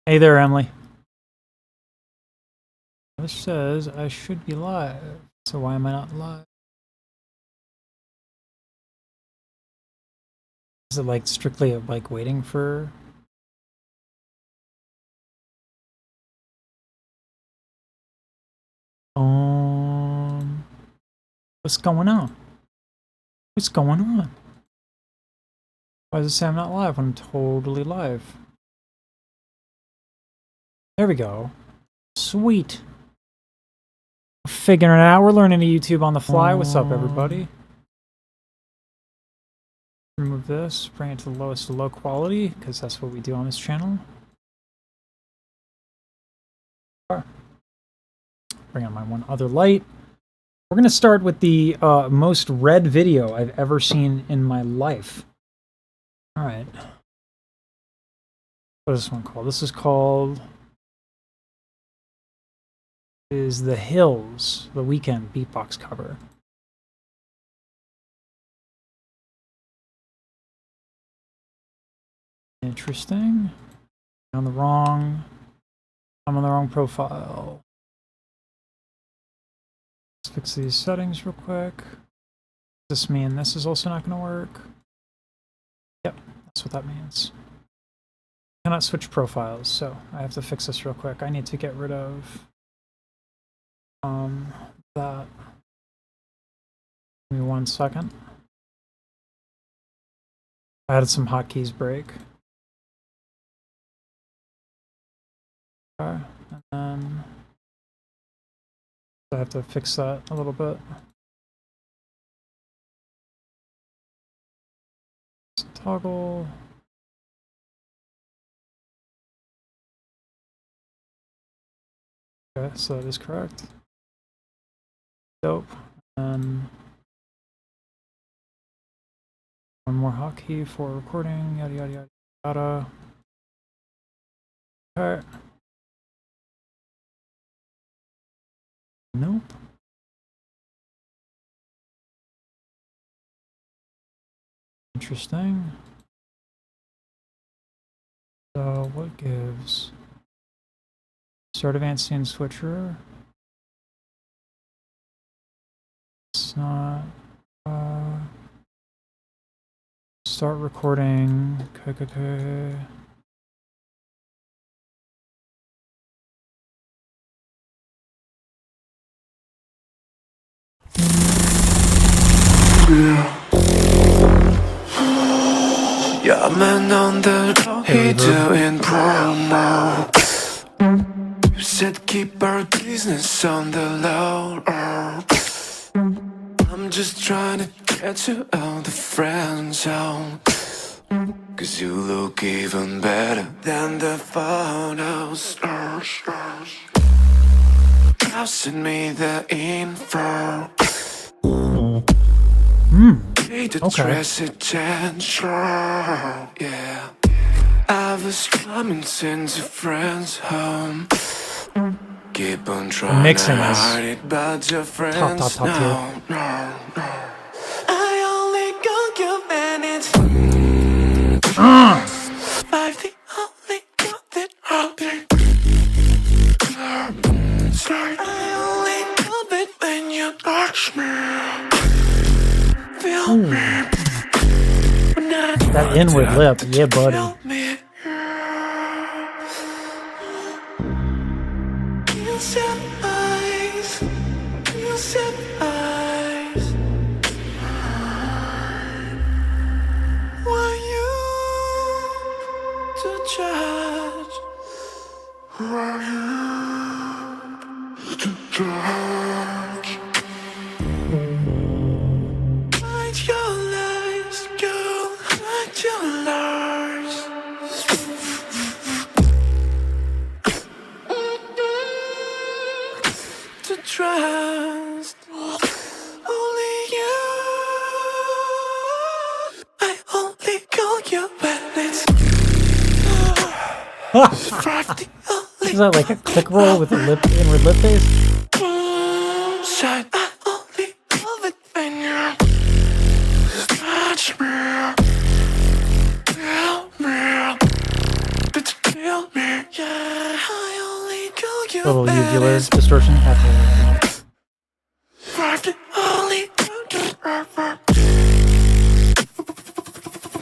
Hey there, Emily. This says I should be live, so why am I not live? Is it like strictly like waiting for? What's going on? What's going on? Why does it say I'm not live when I'm totally live? There we go. Sweet. We're figuring it out. We're learning to YouTube on the fly. What's up, everybody? Remove this, bring it to the lowest low quality, because that's what we do on this channel. Bring on my one other light. We're going to start with the most read video I've ever seen in my life. All right. What is this one called? This is called is The Hills, the Weekend beatbox cover. Interesting. I'm on the wrong profile. Let's fix these settings real quick. Does this mean this is also not going to work? Yep, that's what that means. Cannot switch profiles, so I have to fix this real quick. I need to get rid of that. Give me 1 second. I had some hotkeys break. Okay, and then I have to fix that a little bit. Toggle. Okay, so that is correct. Dope. And one more hotkey for recording, yada yada yada yada. Okay. Nope. Interesting. So what gives? Start advanced scene switcher. It's not. Start recording. Okay. Yeah, man on the road, he doing promo. You said keep our business on the low. I'm just trying to get you out the friend zone, 'cause you look even better than the photos. Now send me the info. Okay. Yeah, I was coming since a friend's home. Keep on trying to hide it, but your friends top tier. no. I only got you minutes. Five, the only got that happened. I only got it when you touch me. Feel me. That inward lip, yeah, buddy. You said eyes. You said eyes. Were you to judge? Were you to judge? Hide your lies, girl. Hide your lies. To trust only you. I only call you when it's Is that like a click roll with a inward lip face? Side, I only love it when you touch me. Tell me. But tell feel me, yeah. I only know you Little better. uvular distortion. Fucking only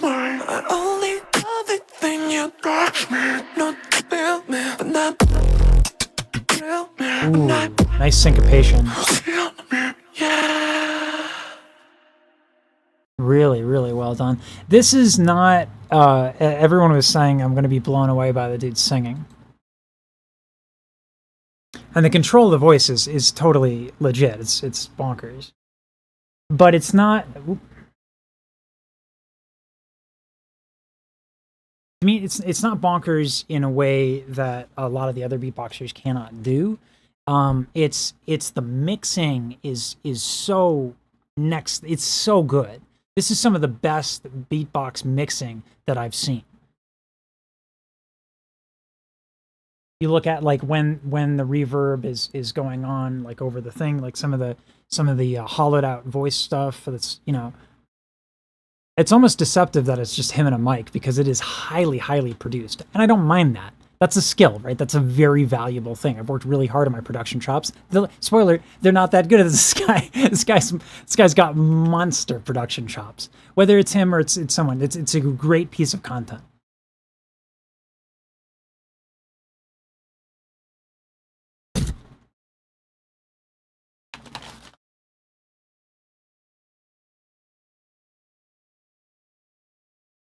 I only love it when you touch me. Not feel me, but not feel me. Ooh, nice syncopation. Feel me, yeah. Really, really well done. This is not, everyone was saying I'm going to be blown away by the dude singing. And the control of the voice is totally legit. It's bonkers. But it's not... I mean, it's not bonkers in a way that a lot of the other beatboxers cannot do. It's the mixing is so next. It's so good. This is some of the best beatbox mixing that I've seen. You look at like when the reverb is going on like over the thing, like some of the hollowed out voice stuff. That's, you know, it's almost deceptive that it's just him and a mic because it is highly produced, and I don't mind that. That's a skill, right? That's a very valuable thing. I've worked really hard on my production chops. Spoiler, they're not that good at this guy. This guy's got monster production chops. Whether it's him or it's someone, it's a great piece of content.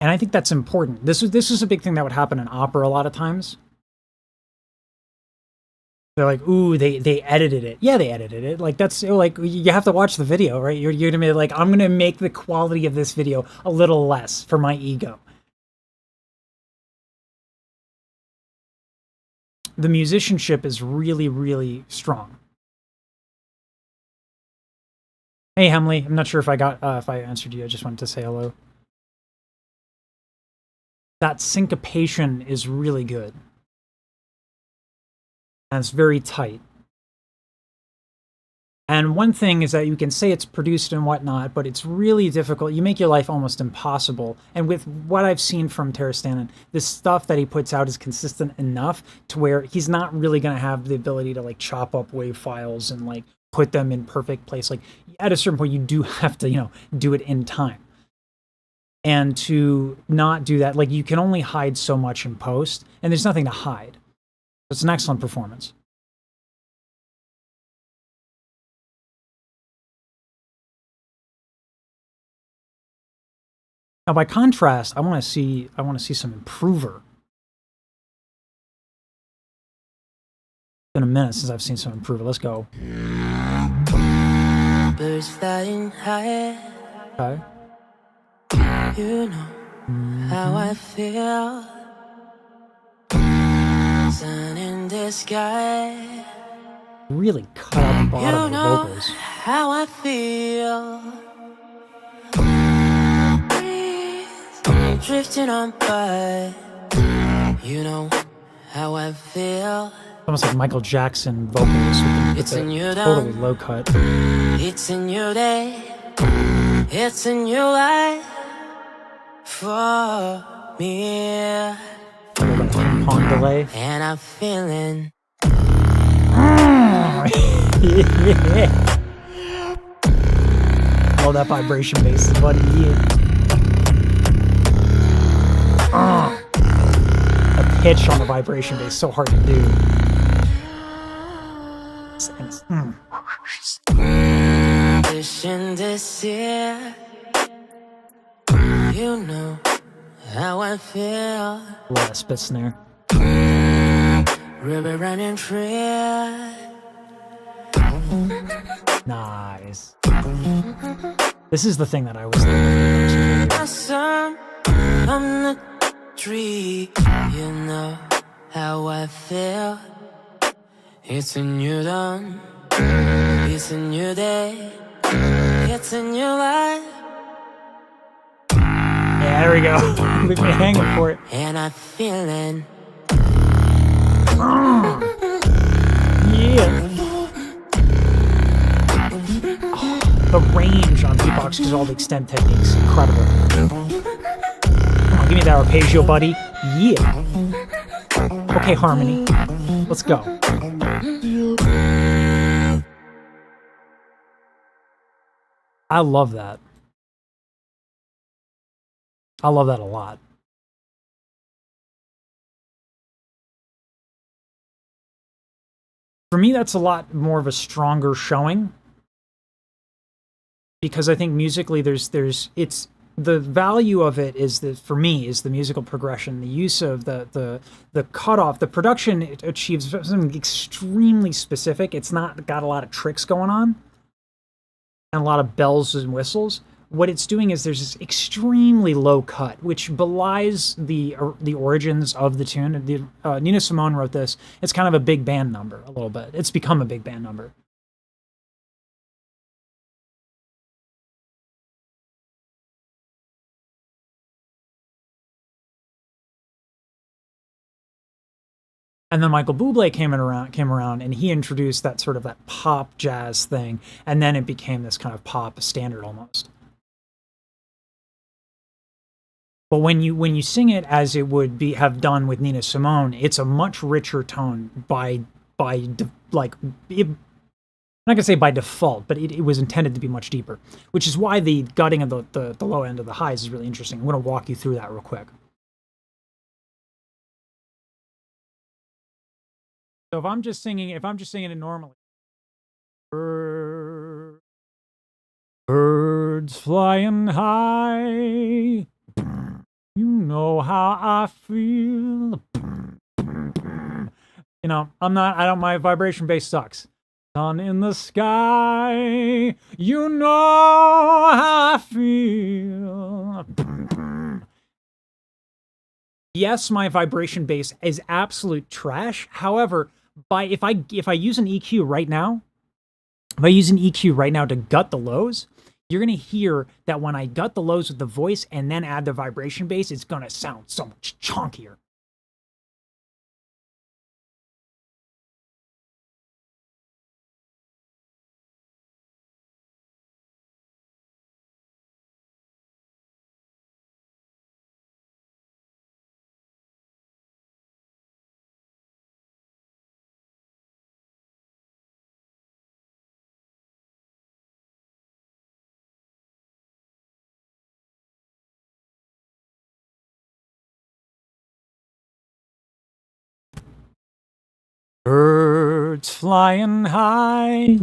And I think that's important. This is a big thing that would happen in opera a lot of times. They're like, ooh, they edited it. Yeah, they edited it. Like, that's, like, you have to watch the video, right? You're gonna be like, I'm gonna make the quality of this video a little less for my ego. The musicianship is really strong. Hey, Hemley, I'm not sure if I answered you. I just wanted to say hello. That syncopation is really good. And it's very tight. And one thing is that you can say it's produced and whatnot, but it's really difficult. You make your life almost impossible. And with what I've seen from Stanin, the stuff that he puts out is consistent enough to where he's not really going to have the ability to like chop up wave files and like put them in perfect place. Like at a certain point, you do have to, you know, do it in time. And to not do that, like you can only hide so much in post, and there's nothing to hide. It's an excellent performance. Now, by contrast, I want to see some improver. It's been a minute since I've seen some improver. Let's go. Birds flying high. Okay. You know how I feel. Sun in the sky. Really cut out the bottom of the vocals. How I feel. Breeze drifting on by. You know how I feel. Almost like Michael Jackson vocals with the totally low cut. It's a new day. It's a new life for me. Pong delay. And I'm feeling. Yeah. Oh, that vibration bass is buddy. Yeah. A pitch on the vibration bass, so hard to do. Wishing this year. You know how I feel. A lot of spit snare. River running free. Nice. This is the thing that I was thinking. Sun on the tree. You know how I feel. It's a new dawn. It's a new day. It's a new life. Yeah, there we go. Leave me hanging for it. And I'm feeling. Yeah. Oh, the range on Beatbox because of all the extend techniques, incredible. Come on, give me that arpeggio, buddy. Yeah. Okay, harmony. Let's go. I love that. I love that a lot. For me, that's a lot more of a stronger showing. Because I think musically it's the value of it is that for me is the musical progression, the use of the cutoff, the production it achieves something extremely specific. It's not got a lot of tricks going on and a lot of bells and whistles. What it's doing is there's this extremely low cut, which belies the origins of the tune. Nina Simone wrote this. It's kind of a big band number a little bit. It's become a big band number. And then Michael Bublé came around, and he introduced that sort of that pop jazz thing, and then it became this kind of pop standard almost. But when you sing it as it would have done with Nina Simone, it's a much richer tone I'm not gonna say by default, but it was intended to be much deeper, which is why the gutting of the low end of the highs is really interesting. I'm gonna walk you through that real quick. So if I'm just singing it normally, birds flying high, you know how I feel. You know, my vibration bass sucks. Sun in the sky, you know how I feel. Yes, my vibration bass is absolute trash. However, if I use an EQ right now, to gut the lows, you're gonna hear that when I gut the lows with the voice and then add the vibration bass, it's gonna sound so much chunkier. Birds flying high,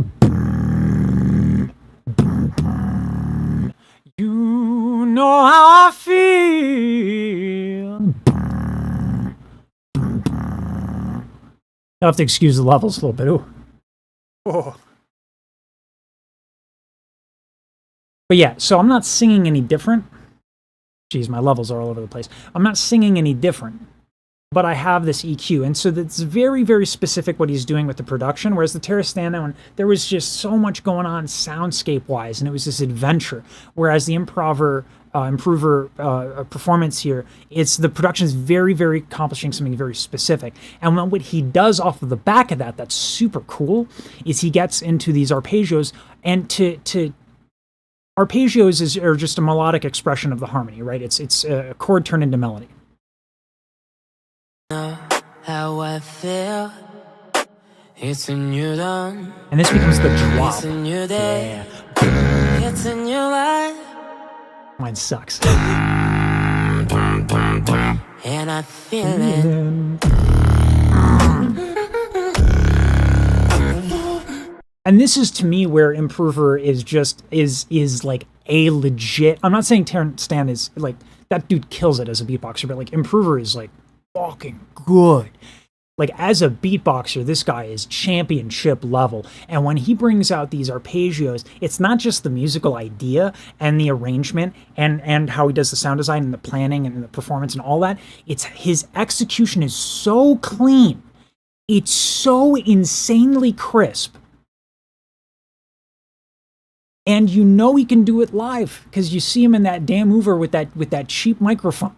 you know how I feel. I'll have to excuse the levels a little bit. Ooh. Oh. But yeah, so I'm not singing any different. Geez, my levels are all over the place. I'm not singing any different, but I have this EQ. And so that's very, very specific what he's doing with the production. Whereas the Terra Stand Down, there was just so much going on soundscape-wise, and it was this adventure. Whereas the improver performance here, the production is very, very accomplishing something very specific. And what he does off of the back of that's super cool, is he gets into these arpeggios, and arpeggios are just a melodic expression of the harmony, right? It's a chord turned into melody. Know how I feel. It's a new dawn. And this becomes the drop. It's a new day. Yeah. It's a new life. Mine sucks. And I feel it. And this is to me where Improver is like a legit. I'm not saying Terra Stan is like that dude kills it as a beatboxer, but like Improver is like fucking good. Like as a beatboxer, this guy is championship level. And when he brings out these arpeggios, it's not just the musical idea and the arrangement and how he does the sound design and the planning and the performance and all that. It's his execution is so clean. It's so insanely crisp. And you know he can do it live because you see him in that damn Hoover with that cheap microphone.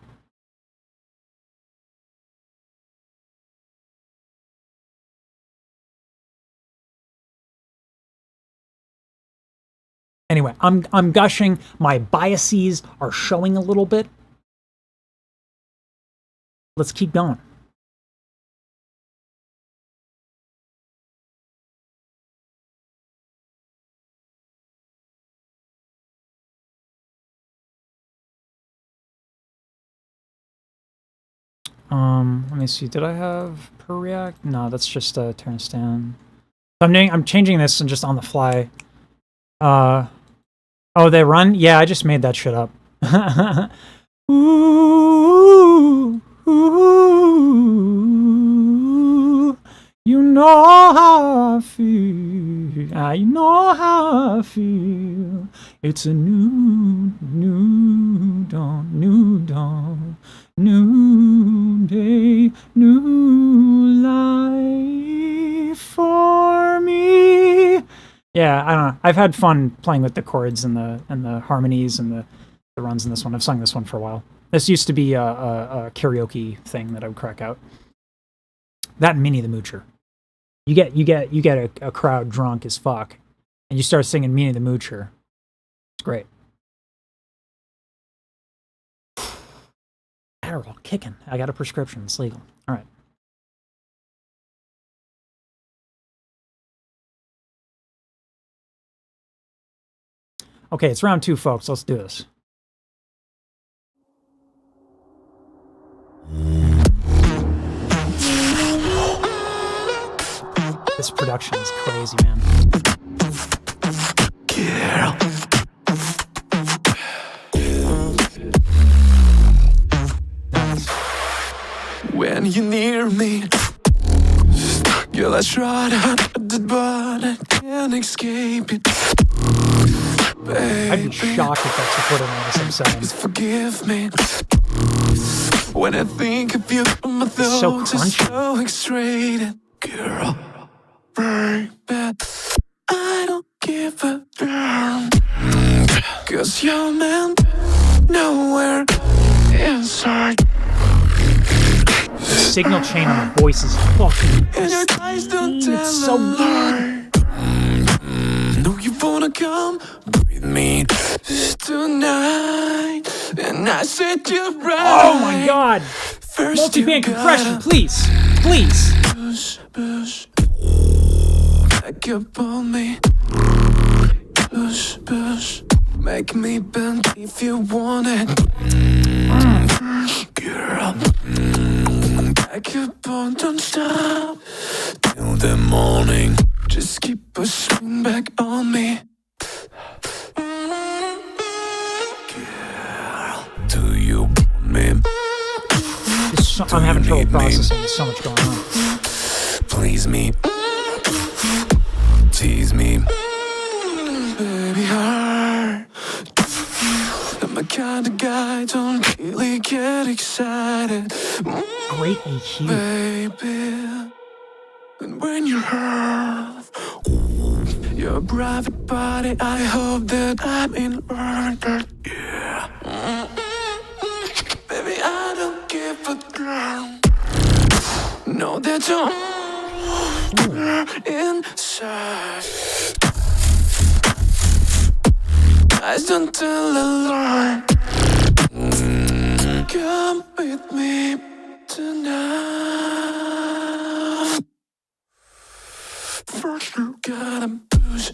Anyway, I'm gushing. My biases are showing a little bit. Let's keep going. Let me see. Did I have per react? No, that's just turn stand. I'm changing this and just on the fly. Oh, they run? Yeah, I just made that shit up. Ooh, ooh, you know how I feel. I know how I feel. It's a new dawn, new day, new life for me. Yeah, I don't know. I've had fun playing with the chords and the harmonies and the runs in this one. I've sung this one for a while. This used to be a karaoke thing that I would crack out. That and Minnie the Moocher. You get a crowd drunk as fuck, and you start singing Minnie the Moocher. It's great. Adderall kicking. I got a prescription. It's legal. All right. Okay, it's round 2, folks. Let's do this. This production is crazy, man. Girl. When you're near me, girl, I try to hide it, but I can't escape it. Baby, I'd be shocked if that's recorded on this episode. please forgive me. When I think of you, my It's so thoughts are crunchy. so X-rated. Girl, baby, I don't give a damn. 'Cause you're meant nowhere inside. The signal chain on the voice is fucking And your eyes don't tell it's so a lie. No, you wanna come with me tonight. And I said you're right. Oh my god! First Multi-band you compression, gotta please! Please! push back up on me. Push make me bend if you want it. Girl, back up on, don't stop till the morning. Just keep pushing back on me. Girl, do you want me? I'm having trouble processing. There's so much going on. Please me, tease me, baby heart. I'm the kind of guy don't really get excited, Great EQ. baby. And when you're hurt, your private body, I hope that I'm in order. Yeah. Baby, I don't give a damn. Know that you're inside. Eyes don't tell a lie. Come with me tonight. First you gotta push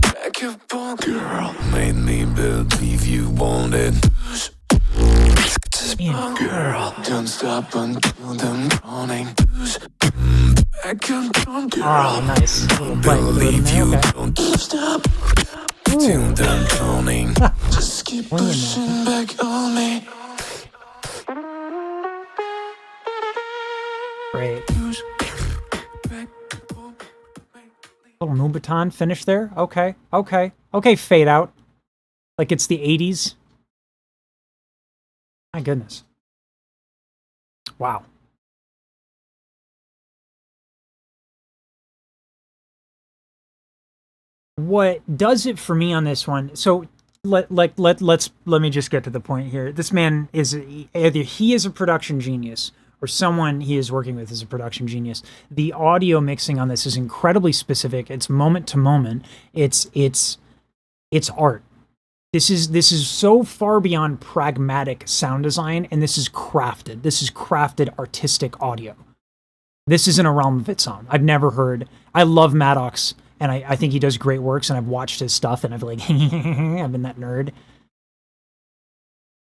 back up on. Girl, made me believe you wanted. Man, Girl, don't stop until the morning. Back up on. oh, nice. Little play with the rhythm there. Okay. Don't stop till the morning. Just keep pushing back on me. Great. Push back on me. Little Nubaton finish there. Okay. Okay, fade out. Like it's the 80s. My goodness. Wow. What does it for me on this one? So let me just get to the point here. This man is either he is a production genius or someone he is working with is a production genius. The audio mixing on this is incredibly specific. It's moment to moment. It's art. This is so far beyond pragmatic sound design, and this is crafted. This is crafted artistic audio. This is in a realm of its own. I've never heard. I love Maddox, and I think he does great works, and I've watched his stuff, and I've like, I've been that nerd.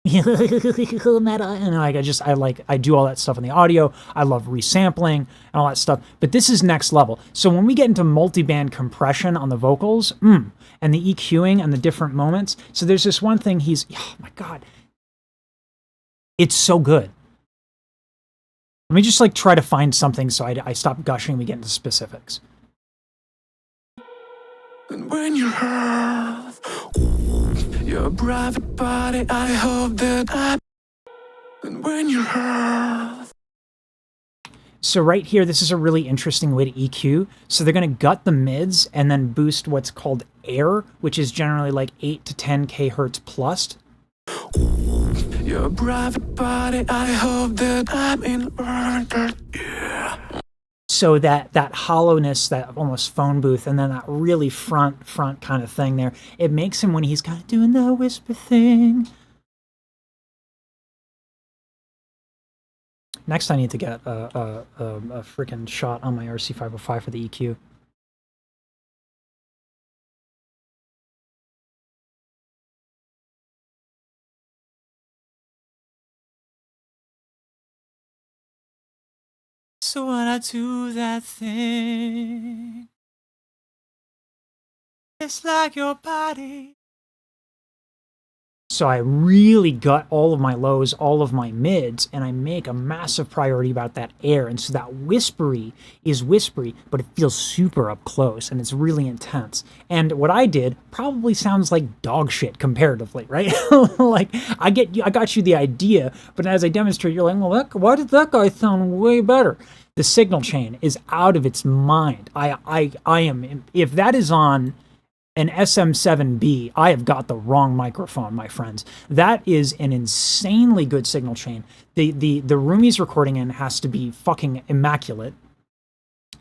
meta, and I do all that stuff in the audio. I love resampling and all that stuff, but this is next level. So when we get into multi-band compression on the vocals, and the EQing and the different moments, so there's this one thing oh my god, it's so good. Let me just like try to find something so I stop gushing and we get into specifics. And when you have your private body, I hope that and when you have. So right here, this is a really interesting way to EQ. So they're going to gut the mids and then boost what's called air, which is generally like 8 to 10 kHz plus. Your private body, I hope that I'm in order. Yeah. So that hollowness, that almost phone booth, and then that really front kind of thing there, it makes him, when he's kind of doing the whisper thing. Next, I need to get a freaking shot on my RC505 for the EQ. So when I do that thing, it's like your body. So I really gut all of my lows, all of my mids, and I make a massive priority about that air. And so that whispery is whispery, but it feels super up close, and it's really intense. And what I did probably sounds like dog shit comparatively, right? Like, I got you the idea, but as I demonstrate, you're like, well, why did that guy sound way better? The signal chain is out of its mind. I am, if that is on an SM7B, I have got the wrong microphone, my friends. That is an insanely good signal chain. The room he's recording in has to be fucking immaculate.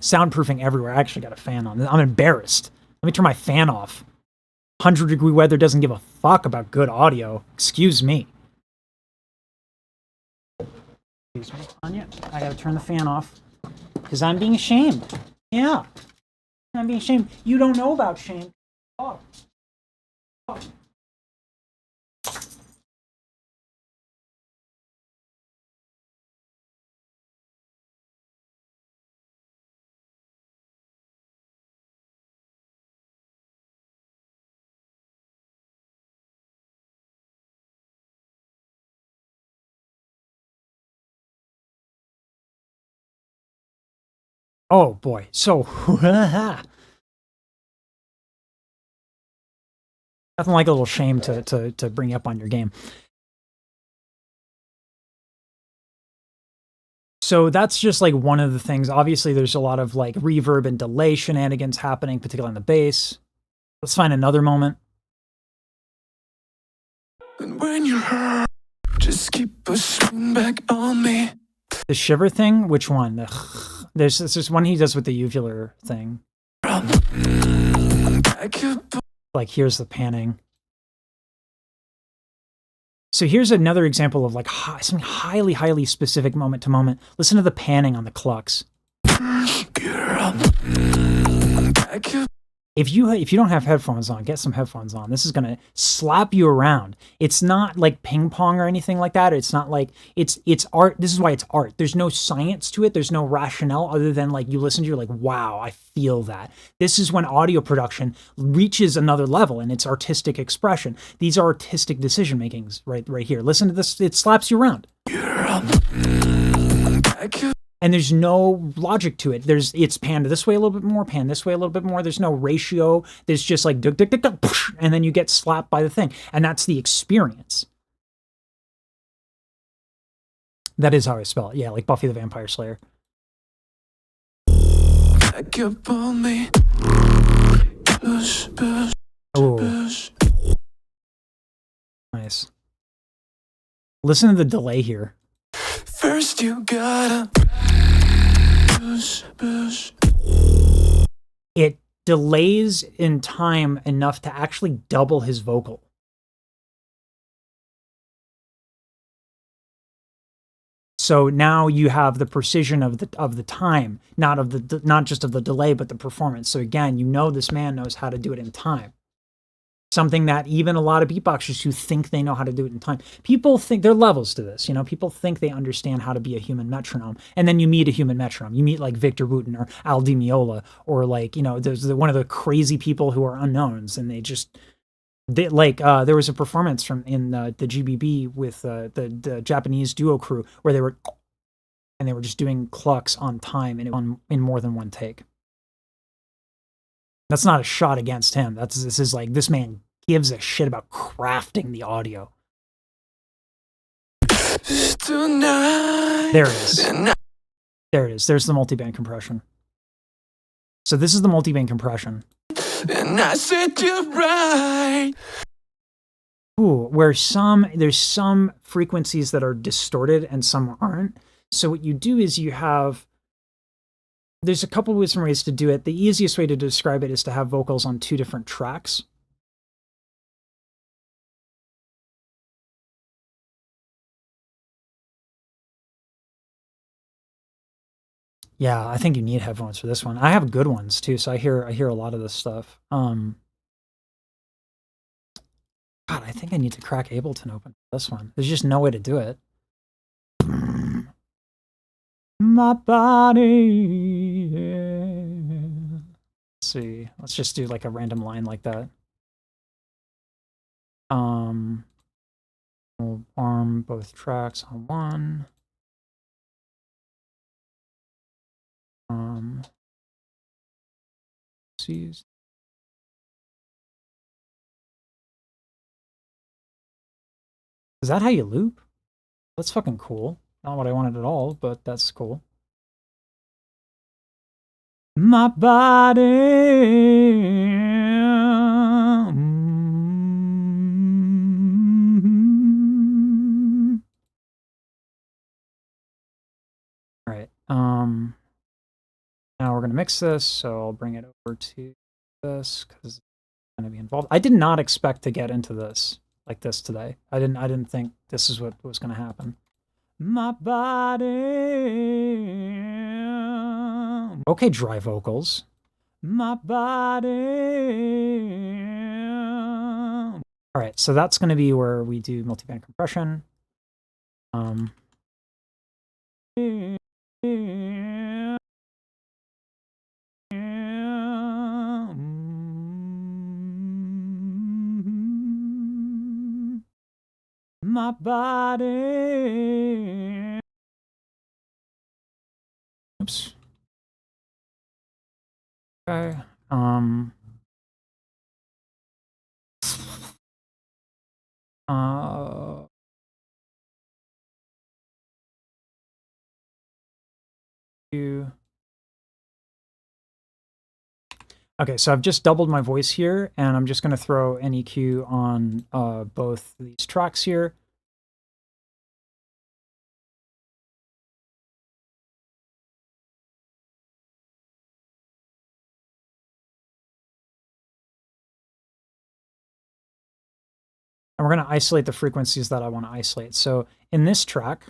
Soundproofing everywhere. I actually got a fan on. I'm embarrassed. Let me turn my fan off. 100-degree weather doesn't give a fuck about good audio. Excuse me. Excuse me, Anya. I gotta turn the fan off because I'm being shamed. Yeah, I'm being shamed. You don't know about shame. Oh. Oh. Oh boy, so nothing like a little shame to bring you up on your game. So that's just like one of the things. Obviously, there's a lot of like reverb and delay shenanigans happening, particularly on the bass. Let's find another moment. And when you hurt, just keep pushing back on me. The shiver thing, which one? There's this one he does with the uvular thing. Like, here's the panning. So here's another example of like something highly, highly specific moment to moment. Listen to the panning on the clucks. If you don't have headphones on, get some headphones on. This is gonna slap you around. It's not like ping pong or anything like that. It's not like it's art. This is why it's art. There's no science to it. There's no rationale other than like you listen to, you're like, wow, I feel that. This is when audio production reaches another level in its artistic expression. These are artistic decision makings right here. Listen to this. It slaps you around. And there's no logic to it. It's panned this way a little bit more, panned this way a little bit more. There's no ratio. There's just like duk, duk, duk, duk, and then you get slapped by the thing. And that's the experience. That is how I spell it. Yeah, like Buffy the Vampire Slayer. Oh. Nice. Listen to the delay here. First you gotta push. It delays in time enough to actually double his vocal. So now you have the precision of the time, not just of the delay, but the performance. So again, you know this man knows how to do it in time. something that even a lot of beatboxers who think they know how to do it in time, people think there are levels to this. You know, people think they understand how to be a human metronome, and then you meet a human metronome. You meet like Victor Wooten or Al Di Meola, or like, you know, there's one of the crazy people who are unknowns, and there was a performance from in the GBB with the Japanese duo crew where they were just doing clucks on time and in more than one take. That's not a shot against him. This is like, this man gives a shit about crafting the audio. There it is. There it is. There's the multiband compression. So this is the multiband compression. And I said you're right. Ooh, where there's some frequencies that are distorted and some aren't. So what you do is there's a couple of different ways to do it. The easiest way to describe it is to have vocals on 2 different tracks. Yeah, I think you need headphones for this one. I have good ones too, so I hear a lot of this stuff. God, I think I need to crack Ableton open for this one. There's just no way to do it. My body. Yeah. Let's see. Let's just do like a random line like that. We'll arm both tracks on one. Is that how you loop? That's fucking cool. Not what I wanted at all, but that's cool. My body. All right. Now we're gonna mix this, so I'll bring it over to this because it's gonna be involved. I did not expect to get into this like this today. I didn't think this is what was gonna happen. My body. Okay, dry vocals. My body. All right, so that's going to be where we do multiband compression. My body. Oops. Okay. Okay, so I've just doubled my voice here, and I'm just going to throw an EQ on both these tracks here. And we're going to isolate the frequencies that I want to isolate. So in this track,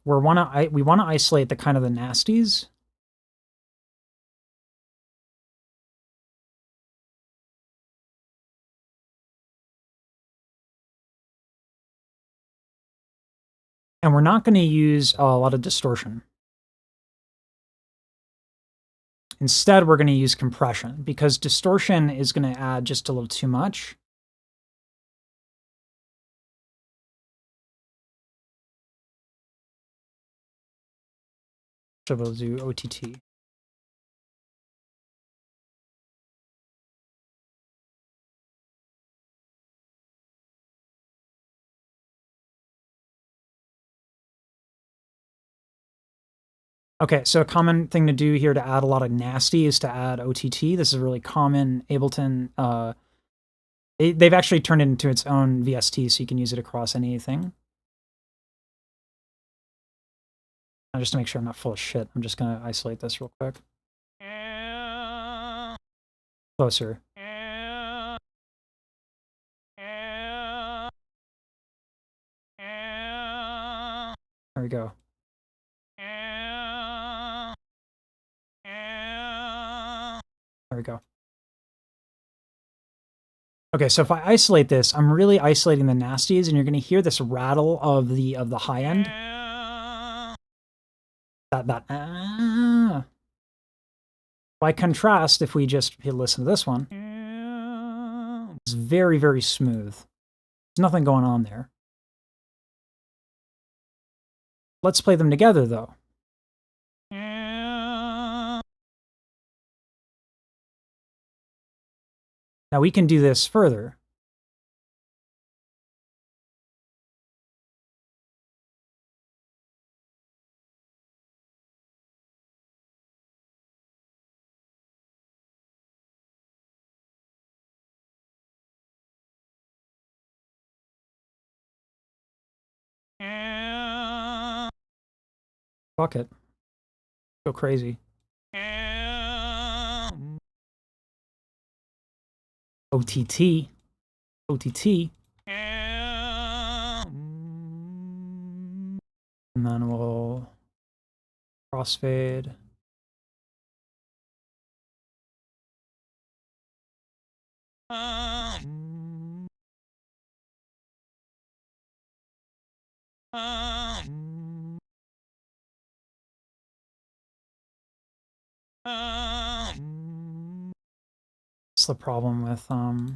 we want to isolate the kind of the nasties. And we're not going to use a lot of distortion. Instead, we're going to use compression because distortion is going to add just a little too much. So we'll do OTT. Okay, so a common thing to do here to add a lot of nasty is to add OTT. This is a really common Ableton. They've actually turned it into its own VST, so you can use it across anything. Now, just to make sure I'm not full of shit, I'm just going to isolate this real quick. Closer. There we go. There we go. Okay, so if I isolate this, I'm really isolating the nasties, and you're going to hear this rattle of the high end. By contrast, if we just listen to this one, it's very, very smooth. There's nothing going on there. Let's play them together, though. Now we can do this further. Fuck it. Go crazy. OTT. OTT. And then we'll crossfade. That's the problem with my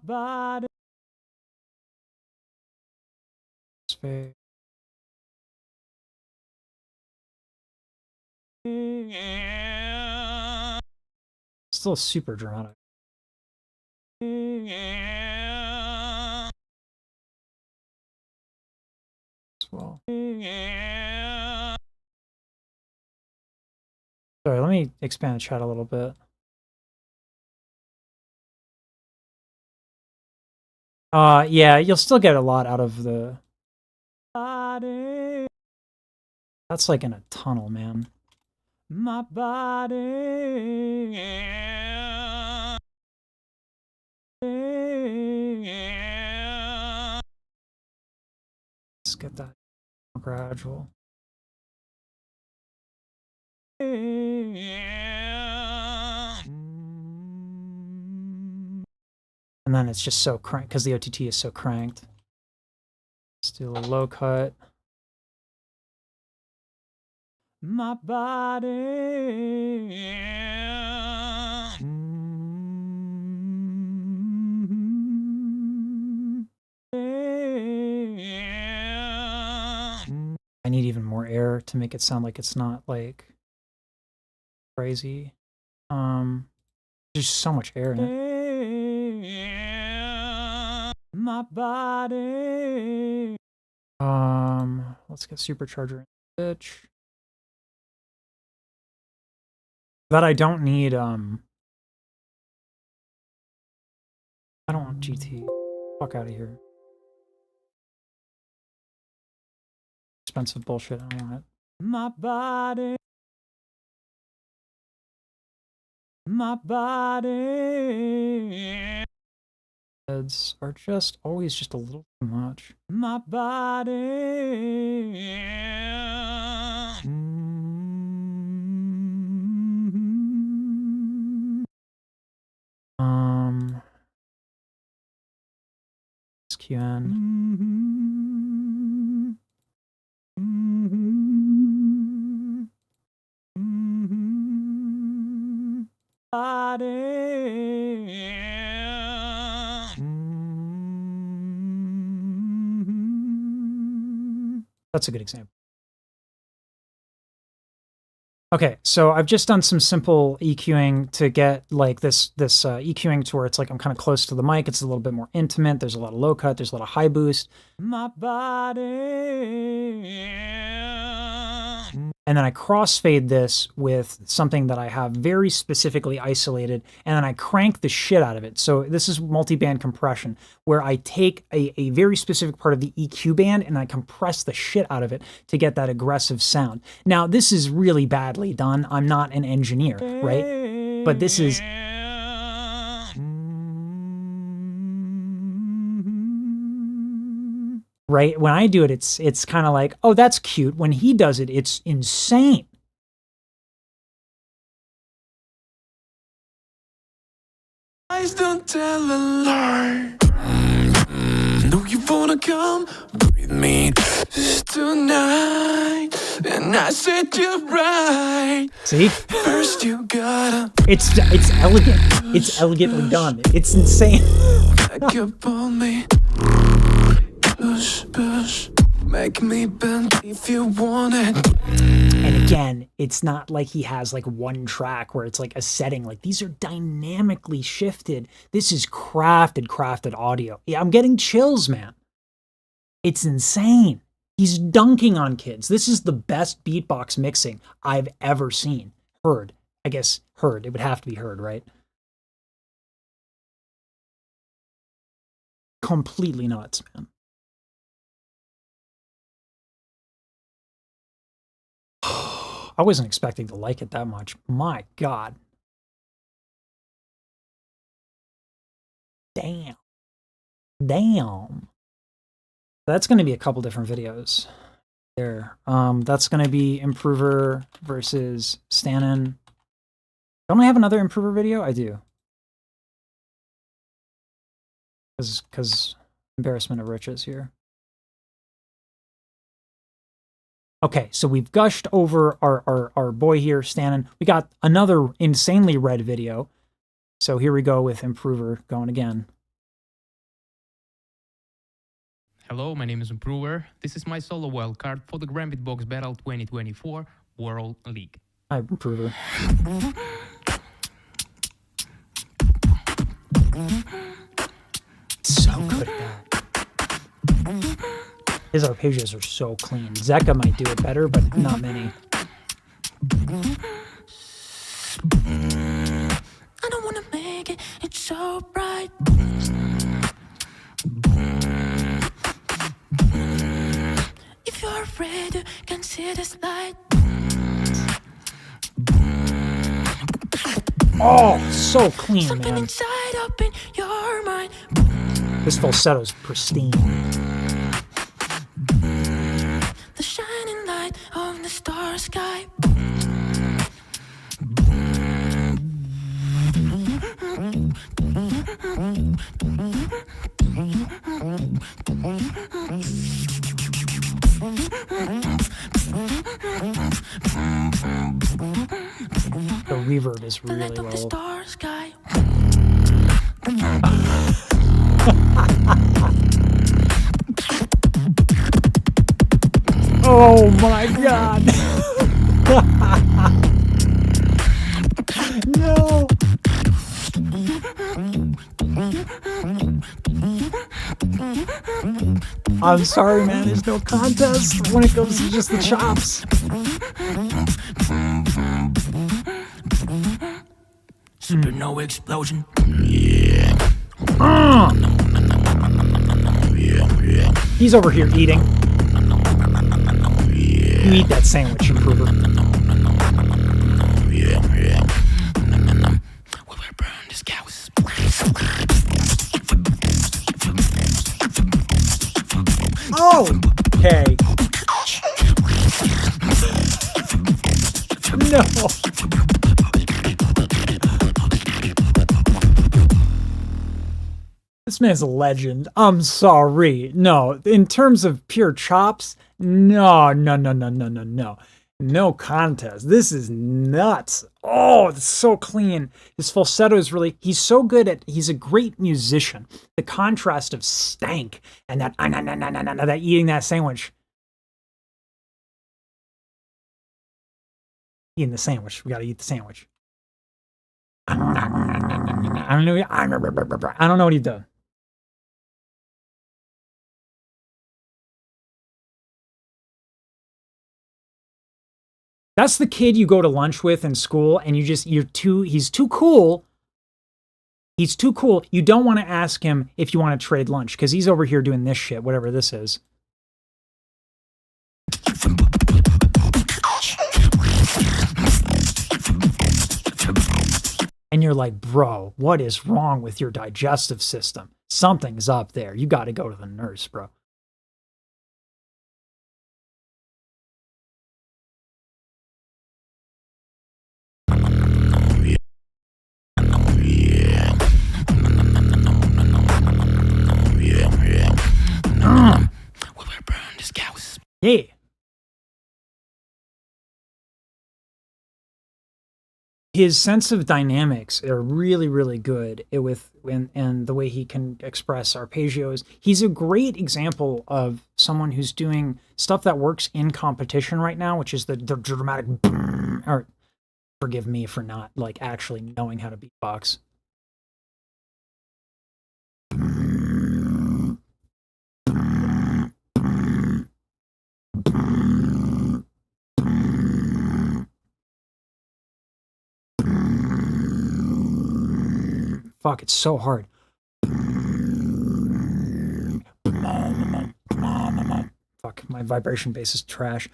body. Space. Still super dramatic. As well. Sorry, let me expand the chat a little bit. Yeah, you'll still get a lot out of the body. That's like in a tunnel, man. My body. Let's get that gradual. And then it's just so cranked because the OTT is so cranked. Let's do a low cut. My body. I need even more air to make it sound like it's not like crazy. There's so much air in it. My body. Let's get supercharger in the bitch. That I don't need, I don't want GT. Fuck out of here. Expensive bullshit, I don't want it. My body. My body. Heads are just always just a little too much. My body. SQN. That's a good example. Okay, so I've just done some simple EQing to get like this EQing to where it's like I'm kind of close to the mic. It's a little bit more intimate. There's a lot of low cut. There's a lot of high boost. My body. and then I crossfade this with something that I have very specifically isolated, and then I crank the shit out of it. So this is multi-band compression, where I take a very specific part of the EQ band and I compress the shit out of it to get that aggressive sound. Now, this is really badly done. I'm not an engineer, right? But this is... Right? When I do it, it's kind of like, oh, that's cute. When he does it, it's insane. Eyes don't tell a lie. Know you wanna come with me tonight, and I said you're right. See? First you gotta It's elegant. It's elegantly done. It's insane. back up on me. Push, push, make me bend if you want it. And again, it's not like he has like one track where it's like a setting. Like these are dynamically shifted. This is crafted audio. Yeah, I'm getting chills, man. It's insane. He's dunking on kids. This is the best beatbox mixing I've ever seen. Heard. I guess heard. It would have to be heard, right? Completely nuts, man. I wasn't expecting to like it that much. My God. Damn. That's going to be a couple different videos there. That's going to be Improver versus Stanin. Don't I have another Improver video? I do. Because embarrassment of riches here. Okay, so we've gushed over our boy here, Stanin. We got another insanely red video. So here we go with Improver going again. Hello, my name is Improver. This is my solo wildcard for the Beatbox Battle 2024 World League. Hi, Improver. So good at that. His arpeggios are so clean. Zeka might do it better, but not many. I don't wanna make it, it's so bright. If you're afraid, you can see this light. Oh, so clean, Something man. inside up in your mind. This falsetto's pristine. The shining light of the star sky. The reverb is The light really of the low. star sky. Oh my God. No. I'm sorry, man. There's no contest when it comes to just the chops. Supernova explosion. He's over here eating. You eat that sandwich, Improver. We will burn this cows. Oh, okay. No. This man's a legend. I'm sorry. No, in terms of pure chops, no. No contest. This is nuts. Oh, it's so clean. His falsetto is really, he's so good at, he's a great musician. The contrast of stank and that, that eating that sandwich. Eating the sandwich. We got to eat the sandwich. I don't know what he done. That's the kid you go to lunch with in school, and he's too cool. He's too cool. You don't want to ask him if you want to trade lunch, because he's over here doing this shit, whatever this is. And you're like, bro, what is wrong with your digestive system? Something's up there. You got to go to the nurse, bro. Yeah. His sense of dynamics are really, really good and the way he can express arpeggios. He's a great example of someone who's doing stuff that works in competition right now, which is the dramatic, or forgive me for not like actually knowing how to beatbox. Fuck, it's so hard. Fuck, my vibration bass is trash.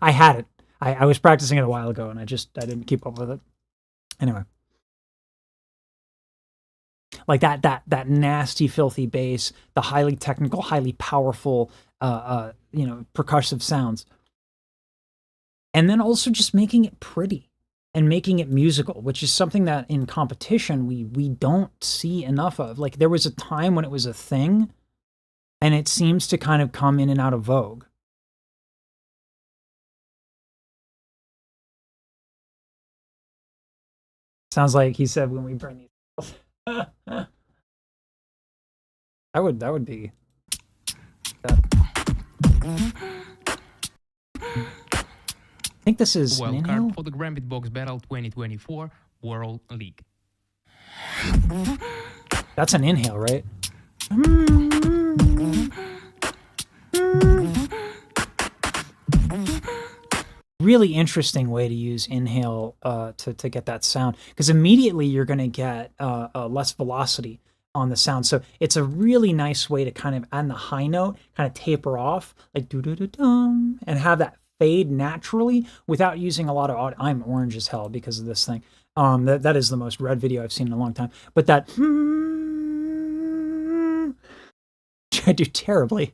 I had it. I was practicing it a while ago, and I didn't keep up with it. Anyway. Like that nasty, filthy bass, the highly technical, highly powerful, percussive sounds. And then also just making it pretty and making it musical, which is something that in competition we don't see enough of. Like there was a time when it was a thing, and it seems to kind of come in and out of vogue. Sounds like he said when we burn these. That would be that. I think this is an inhale for the Beatbox Battle 2024 World League. That's an inhale, right? Really interesting way to use inhale to get that sound, because immediately you're going to get less velocity on the sound. So it's a really nice way to kind of, on the high note, kind of taper off, like do-do-do-dum, and have that fade naturally without using a lot of audio. I'm orange as hell because of this thing. That is the most red video I've seen in a long time. But that I do terribly.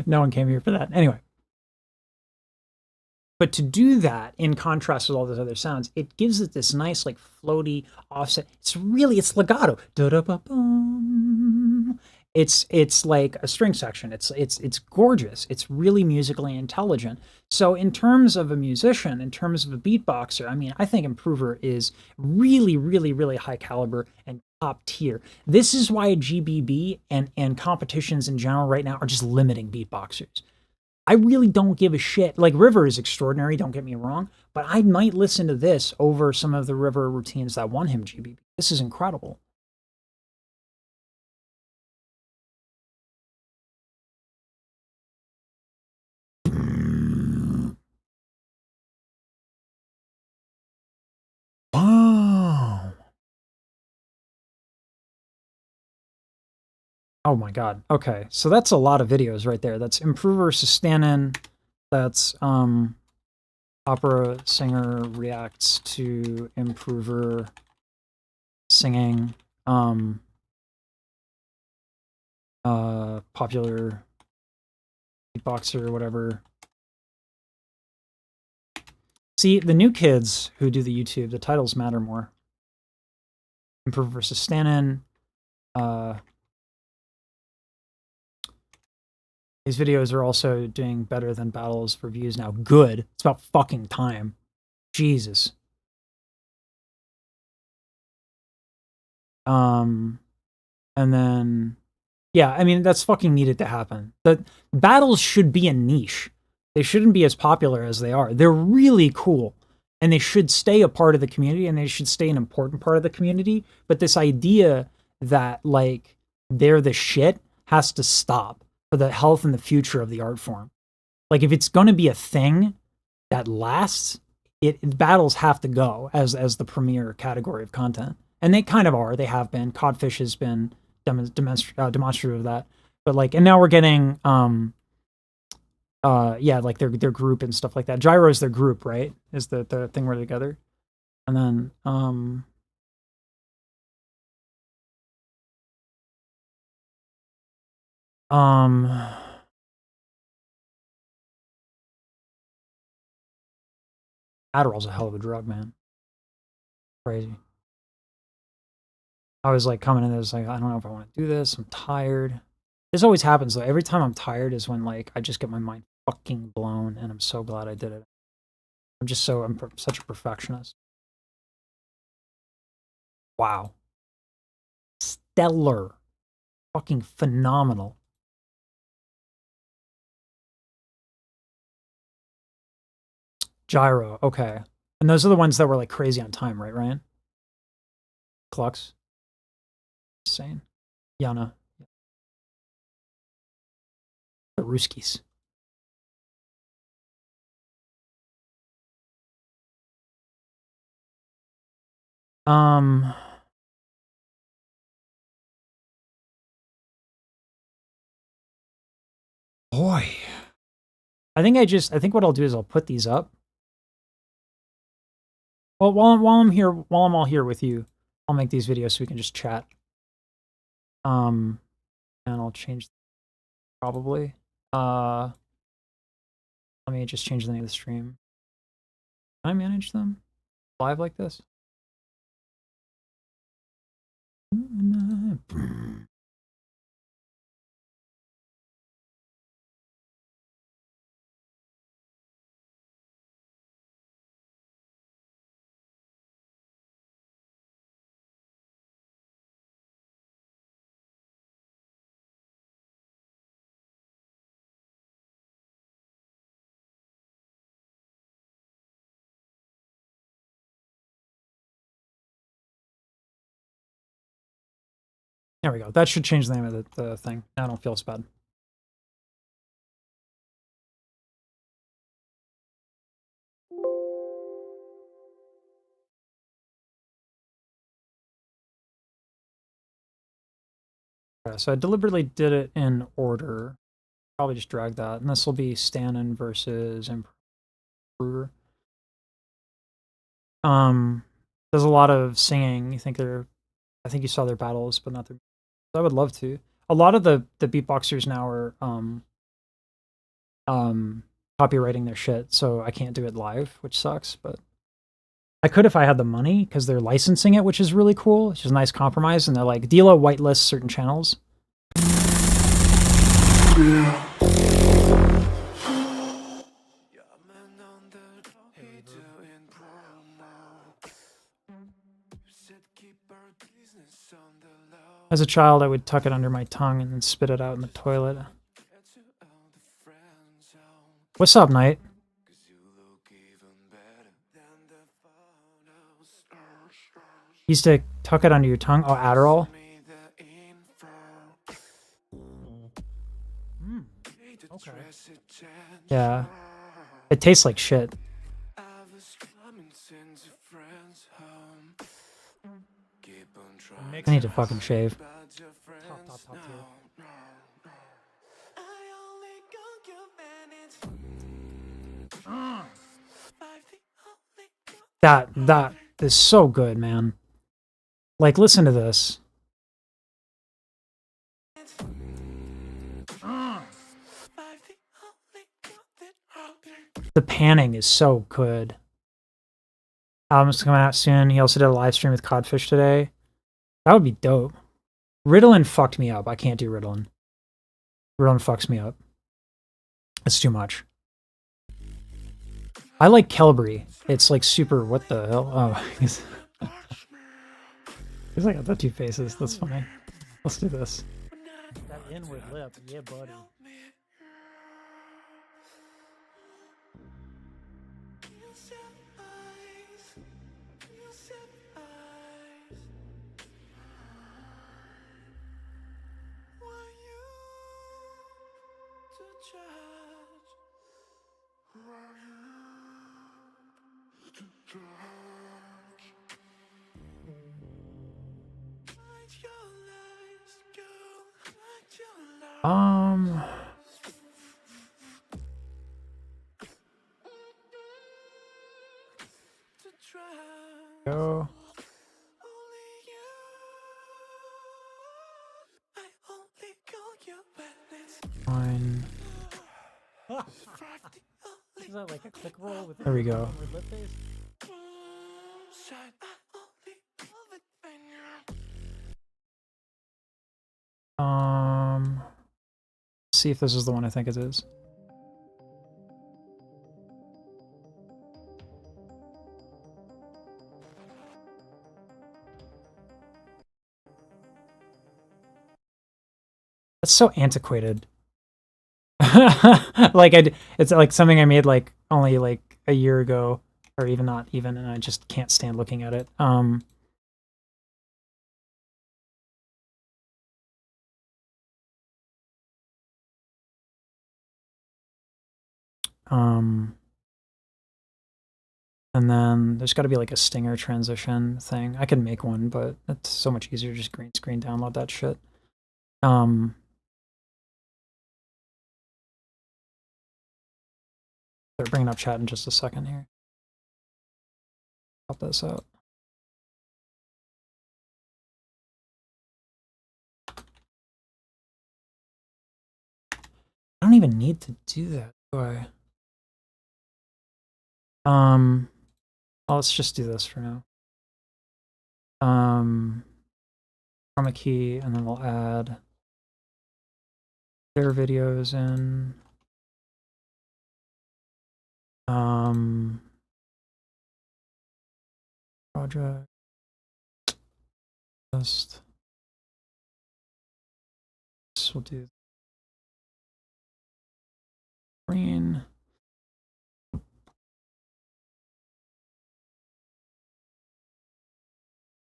No one came here for that. Anyway. But to do that, in contrast with all those other sounds, it gives it this nice, like, floaty offset. It's legato. Da-da-ba-bum. It's like a string section. It's gorgeous. It's really musically intelligent. So in terms of a musician, in terms of a beatboxer, I mean, I think Improver is really, really, really high caliber and top tier. This is why GBB and competitions in general right now are just limiting beatboxers. I really don't give a shit. Like, River is extraordinary, don't get me wrong, but I might listen to this over some of the River routines that won him GBB. This is incredible. Wow. Oh my god. Okay, so that's a lot of videos right there. That's Improver versus Stanin. That's opera singer reacts to Improver singing popular beatboxer or whatever. See, the new kids who do the YouTube, the titles matter more. Improver versus Stanin. These videos are also doing better than battles for views now. Good. It's about fucking time. Jesus. And then, yeah, I mean, that's fucking needed to happen. The battles should be a niche. They shouldn't be as popular as they are. They're really cool. and they should stay a part of the community, and they should stay an important part of the community. But this idea that like they're the shit has to stop for the health and the future of the art form. Like if it's going to be a thing that lasts, battles have to go as the premier category of content, and they kind of are. They have been. Codfish has been demonstrative of that. But like, and now we're getting yeah, like their group and stuff like that. Gyro is their group, right? Is the thing where they're together, and then Adderall's a hell of a drug, man. Crazy. I was like coming in there, like, I don't know if I want to do this. I'm tired. This always happens though. Every time I'm tired is when like I just get my mind fucking blown, and I'm so glad I did it. I'm such a perfectionist. Wow. Stellar. Fucking phenomenal. Gyro, okay. And those are the ones that were like crazy on time, right, Ryan? Clux. Insane. Yana. The Ruskies. Boy. I think what I'll do is I'll put these up. Well, while I'm all here with you, I'll make these videos so we can just chat. And I'll change probably. Let me just change the name of the stream. Can I manage them live like this? There we go. That should change the name of the thing. I don't feel as bad. Okay, so I deliberately did it in order. Probably just drag that. And this will be Stanin versus Improver. There's a lot of singing. I think you saw their battles, but not their. I would love to. A lot of the beatboxers now are copywriting their shit, so I can't do it live, which sucks, but I could if I had the money, because they're licensing it, which is really cool. It's just a nice compromise, and they're like, Dila whitelists certain channels. Yeah. As a child, I would tuck it under my tongue and then spit it out in the toilet. What's up, Knight? You used to tuck it under your tongue? Oh, Adderall? Okay. Yeah. It tastes like shit. I need to fucking shave. Top tier. That is so good, man. Like, listen to this. The panning is so good. Album's coming out soon. He also did a live stream with Codfish today. That would be dope. Ritalin fucked me up. I can't do Ritalin. Ritalin fucks me up. It's too much. I like Kelbry. It's like super. What the hell? Oh, he's like got the two faces. That's funny. Let's do this. That inward lip, yeah, buddy. Go. Fine. Is that like a click roll with There we go. lip bass? See if this is the one I think it is. That's so antiquated. Like it's like something I made like only like a year ago, or even not even, and I just can't stand looking at it. And then there's got to be like a stinger transition thing. I could make one, but it's so much easier to just green screen download that shit. They're bringing up chat in just a second here. Pop this out. I don't even need to do that, do I? Well, let's just do this for now. Chroma key, and then we'll add their videos in. Project. Just. This will do. Green.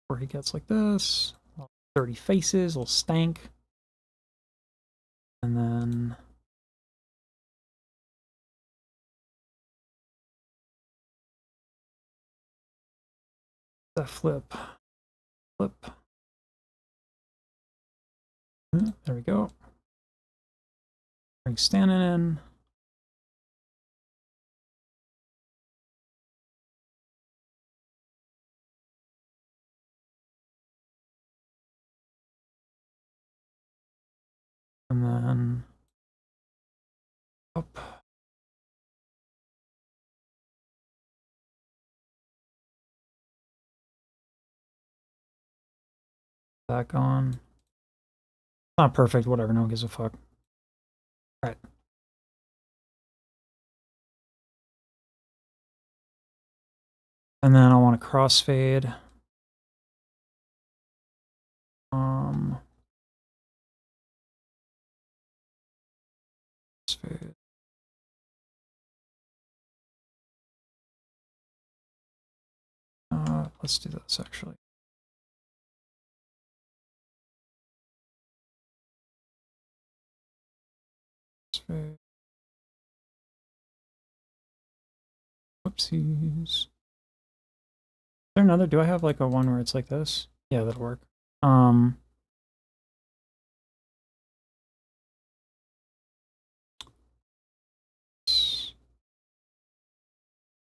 Where he gets like this. Dirty faces, little stank. And then the flip. There we go. Bring Stanin in. And then up. Back on. Not perfect, whatever, no one gives a fuck. Alright. And then I want to crossfade. Crossfade. Let's do this actually. Crossfade. Whoopsies. Is there another? Do I have like a one where it's like this? Yeah, that'll work.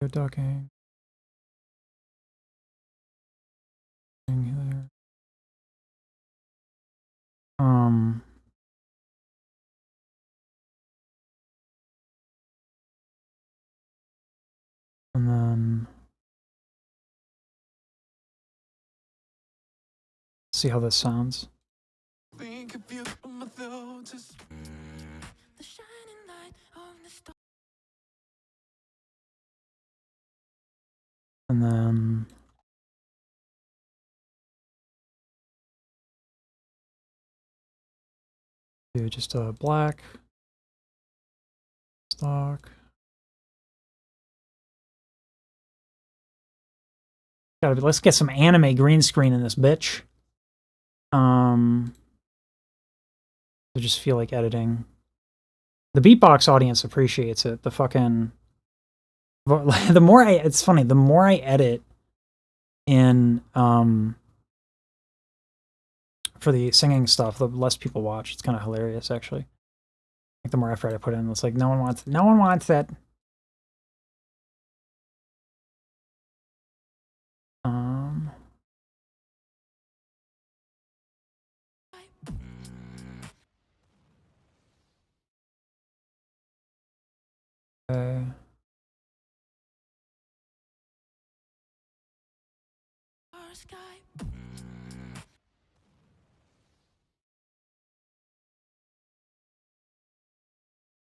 Go ducking. There. And then see how this sounds. Think of you on my thoughts. The shining light of the star. And then do just a black stock. Gotta be, let's get some anime green screen in this bitch. I just feel like editing. The Beatbox audience appreciates it. The fucking But the more it's funny, the more I edit in for the singing stuff, the less people watch. It's kind of hilarious, actually. Like the more effort I put in, it's like no one wants it. Okay.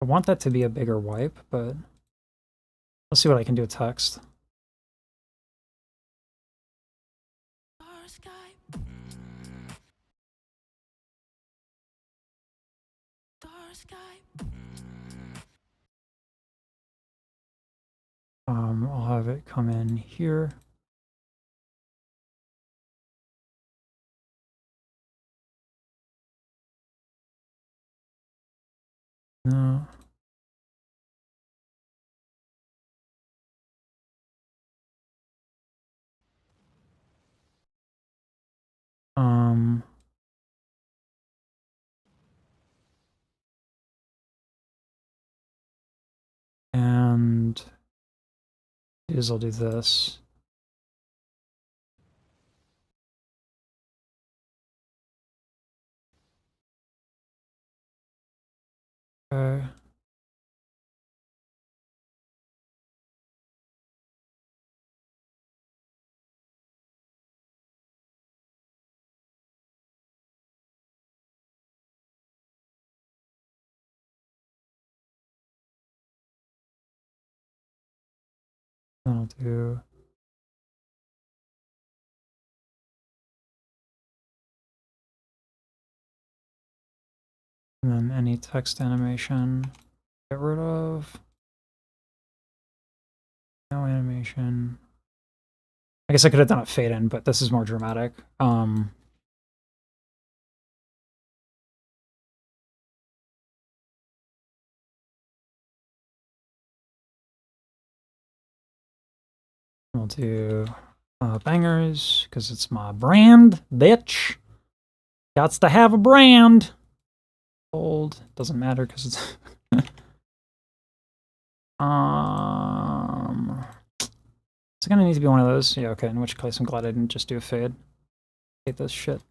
I want that to be a bigger wipe, but let's see what I can do with text. I'll have it come in here. No. And I'll do this. Okay. Then I'll do and then any text animation, get rid of. No animation. I guess I could have done a fade in, but this is more dramatic. We'll do bangers because it's my brand, bitch. Gots to have a brand. Bold doesn't matter because it's it's gonna need to be one of those. Yeah, okay. In which case, I'm glad I didn't just do a fade. Hate this shit.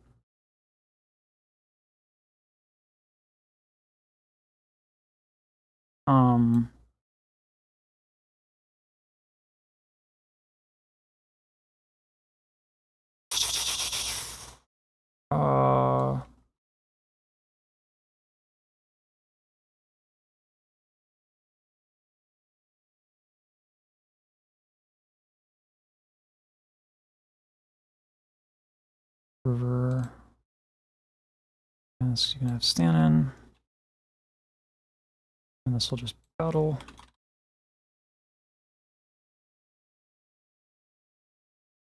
River. And this you can have Stanin. And this will just battle.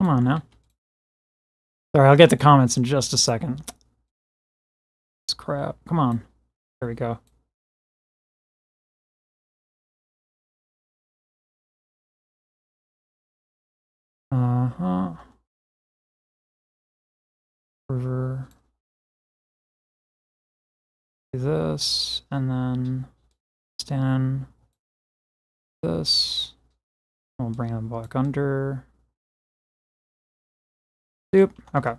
Come on now. Sorry, I'll get the comments in just a second. This crap. Come on. There we go. River. Do this, and then stand this. We'll bring them back under. Soup. Okay.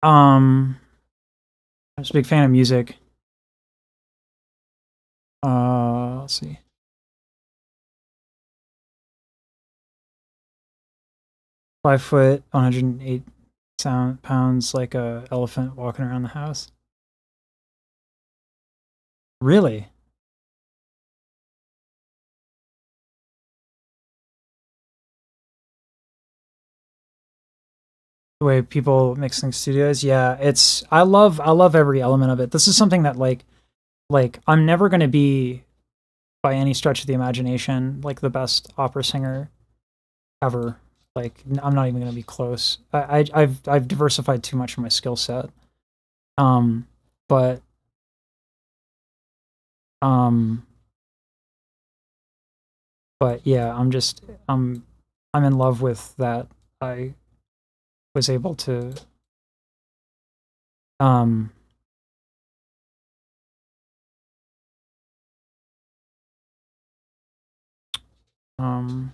I'm just a big fan of music. Let's see. Five foot, 108 pounds, like a elephant walking around the house. Really? The way people mix things studios, yeah, it's I love every element of it. This is something that like I'm never gonna be by any stretch of the imagination like the best opera singer ever. Like I'm not even gonna be close. I've diversified too much in my skill set. But But yeah, I'm in love with that. I was able to um um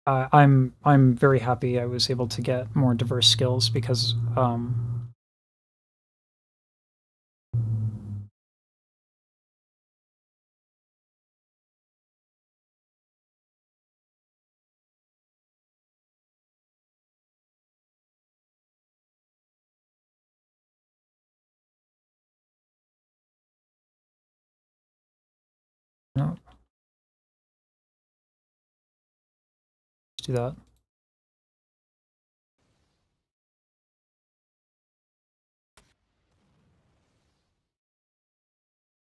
I'm very happy I was able to get more diverse skills because no, let's do that.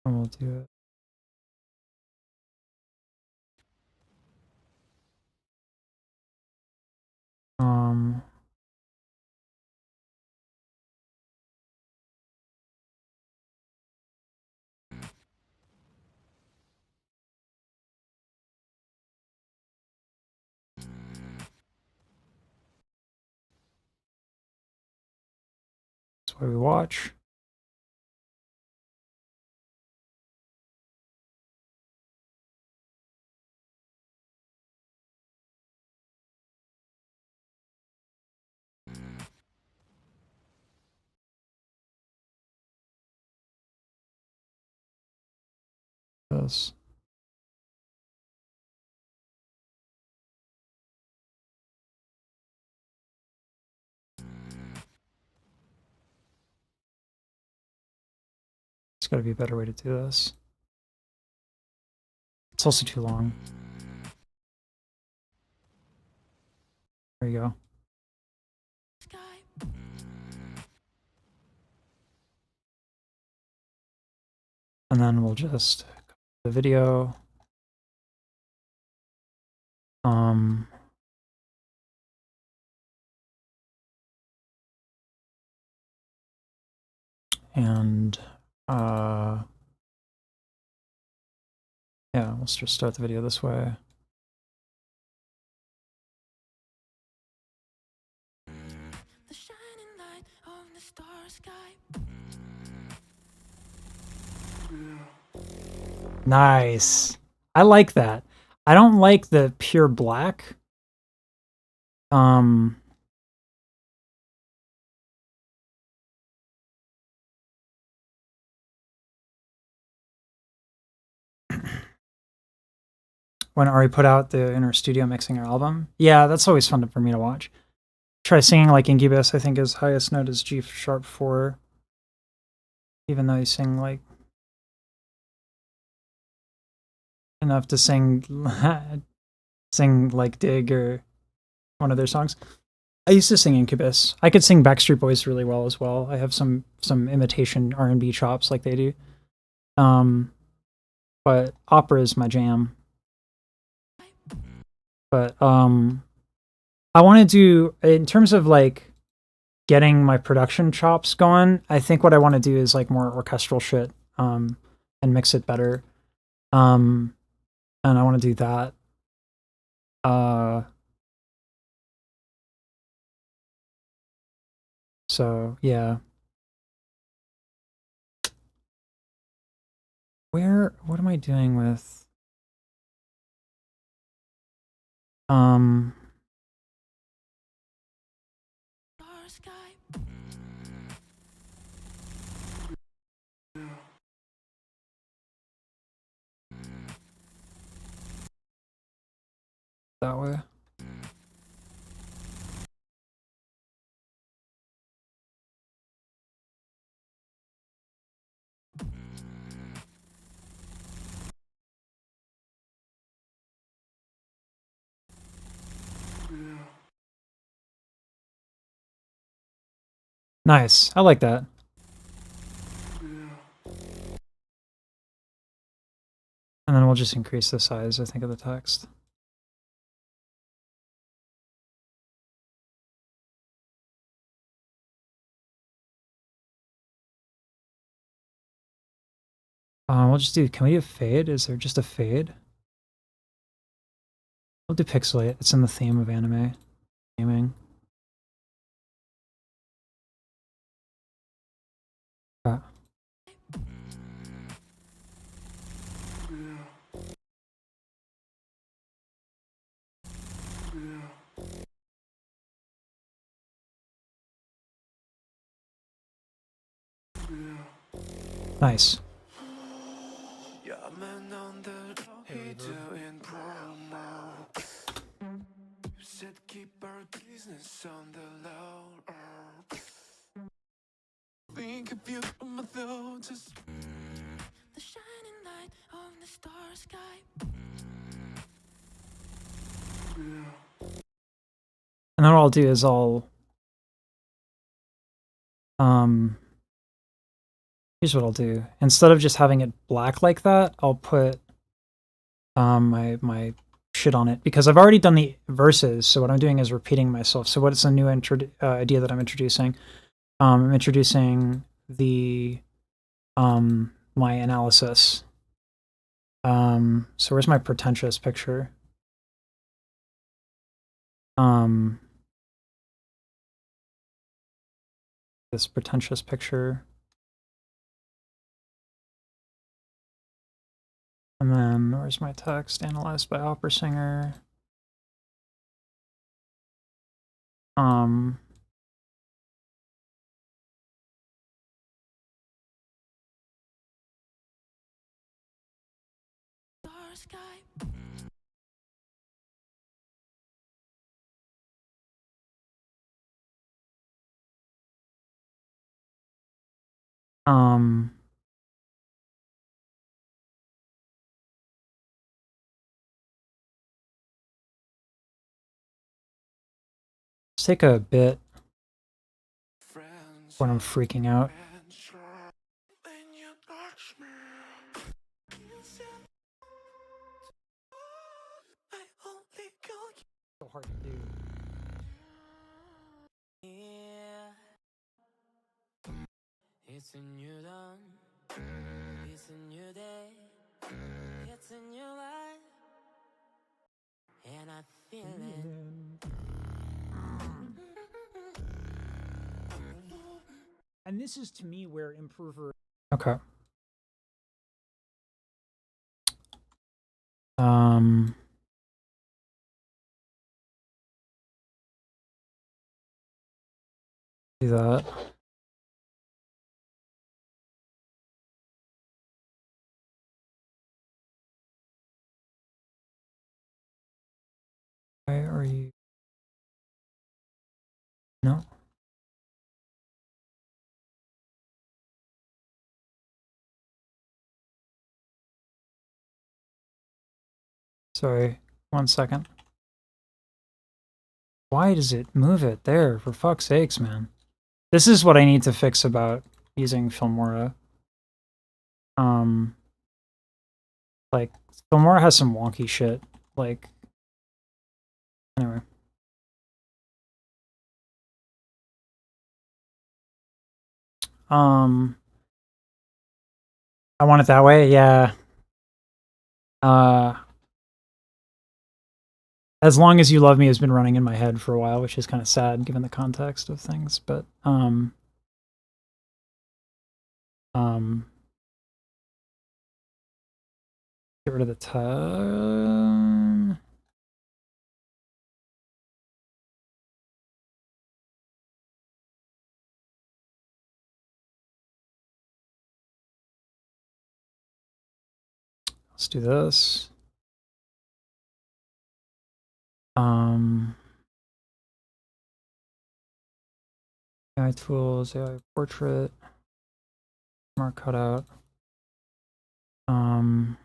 And we'll do it. Um that's why we watch. This. It's got to be a better way to do this. It's also too long. There you go. And then we'll just the video. Um and yeah, let's just start the video this way. The shining light of the star sky. Nice. I like that. I don't like the pure black. Um when Ari put out the inner studio mixing her album. Yeah, that's always fun for me to watch. Try singing like Incubus. I think his highest note is G sharp 4. Even though you sing like enough to sing sing like Dig or one of their songs. I used to sing Incubus. I could sing Backstreet Boys really well as well. I have some imitation R&B chops like they do. But opera is my jam. But I want to do in terms of like getting my production chops going. I think what I want to do is like more orchestral shit and mix it better. And I want to do that. So yeah. What am I doing with Star sky. that way? Nice. I like that. And then we'll just increase the size, I think, of the text. We'll just do, can we do a fade? Is there just a fade? We'll do pixelate. It's in the theme of anime gaming. Okay. Nice. Think of you in my thoughts. The shining light of the star sky. And then what I'll do is here's what I'll do. Instead of just having it black like that, I'll put my shit on it, because I've already done the verses, so what I'm doing is repeating myself. So what's a new idea that I'm introducing? I'm introducing the my analysis. So where's my pretentious picture? This pretentious picture. And then where's my text? Analyzed by opera singer. Let's take a bit when I'm freaking out. So hard to do. Yeah. It's a new dawn. It's a new day. It's a new life. And I feel it. And this is to me where improver. Okay. Do that. Why are you? No. Sorry, 1 second. Why does it move it there? For fuck's sakes, man. This is what I need to fix about using Filmora. Like, Filmora has some wonky shit. Like, anyway. I want it that way, yeah. As Long as You Love Me has been running in my head for a while, which is kind of sad given the context of things, but get rid of the time. Let's do this. AI tools, AI portrait, smart cutout. Can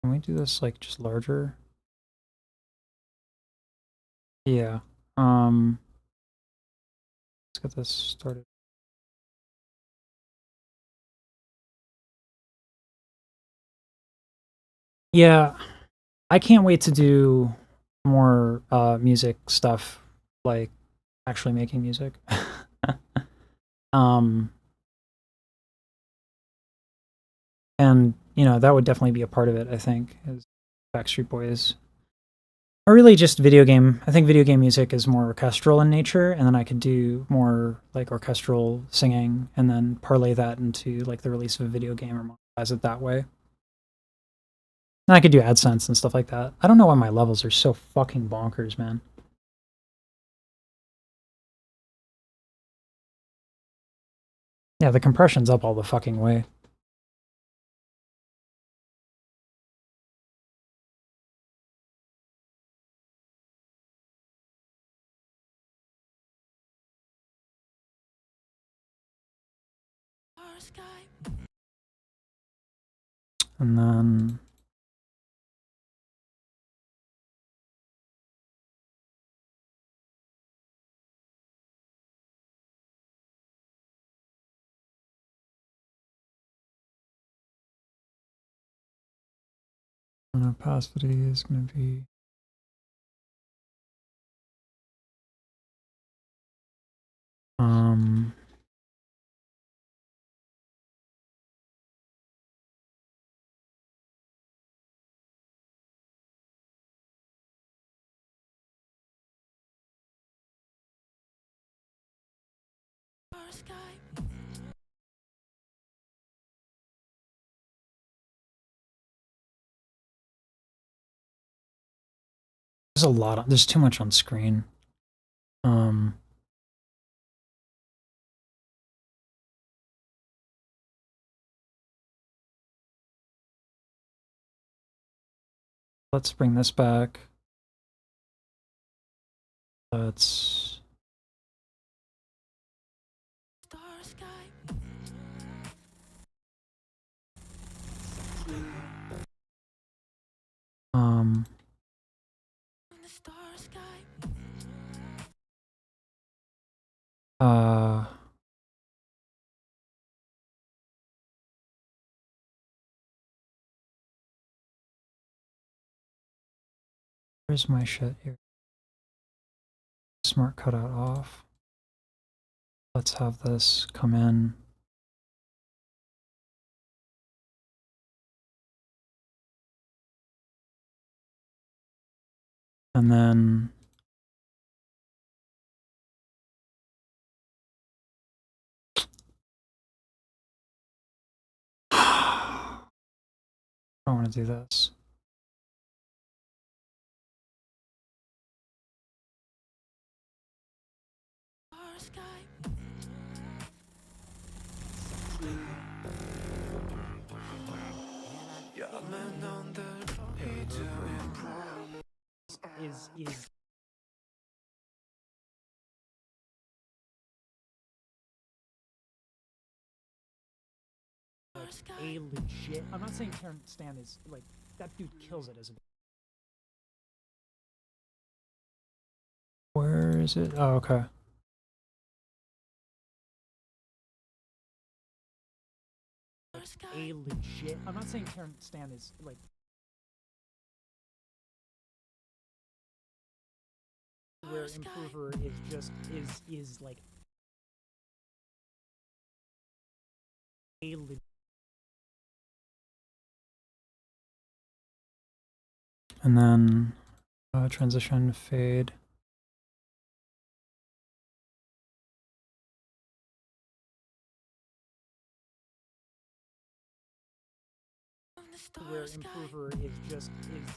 we do this like just larger? Yeah. Let's get this started. Yeah, I can't wait to do more music stuff, like actually making music. And, you know, that would definitely be a part of it, I think, is Backstreet Boys. Or really just video game. I think video game music is more orchestral in nature, and then I could do more like orchestral singing and then parlay that into like the release of a video game or monetize it that way. And I could do AdSense and stuff like that. I don't know why my levels are so fucking bonkers, man. Yeah, the compression's up all the fucking way. And then opacity is going to be there's a lot there's too much on screen. Let's bring this back. Let's where's my shit here? Smart cutout off. Let's have this come in. And then I don't want to do this. Is a legit. I'm not saying Stan is like that dude kills it as a. Where is it? Oh, okay. A legit. I'm not saying Stan is like. Where improver is just is like a legit. And then transition fade. Where improver is just is.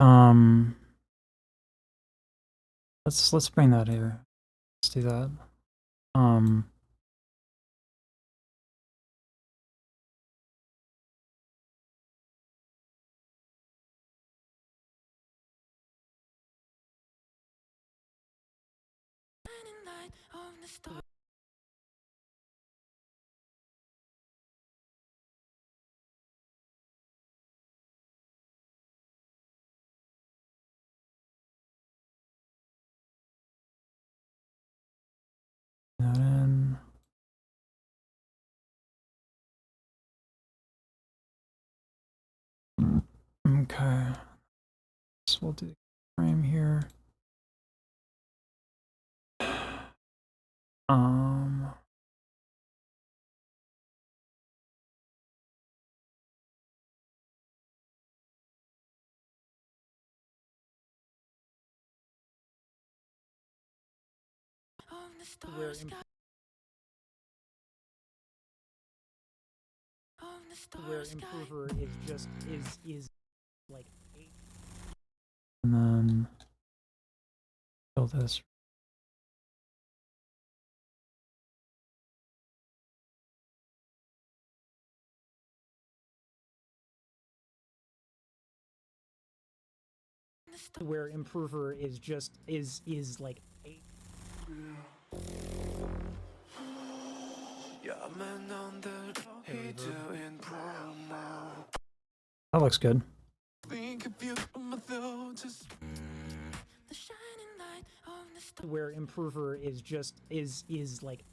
Um, let's bring that here. Let's do that. That in. Okay. So we'll do the frame here. Where improver is just is like And then fill this. where improver is just is like That looks good. where improver is just is like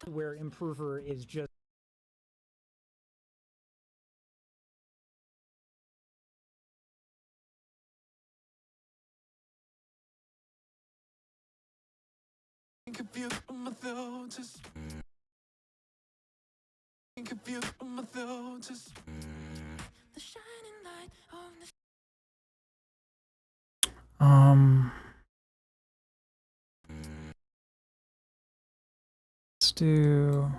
where improver is just Let's do.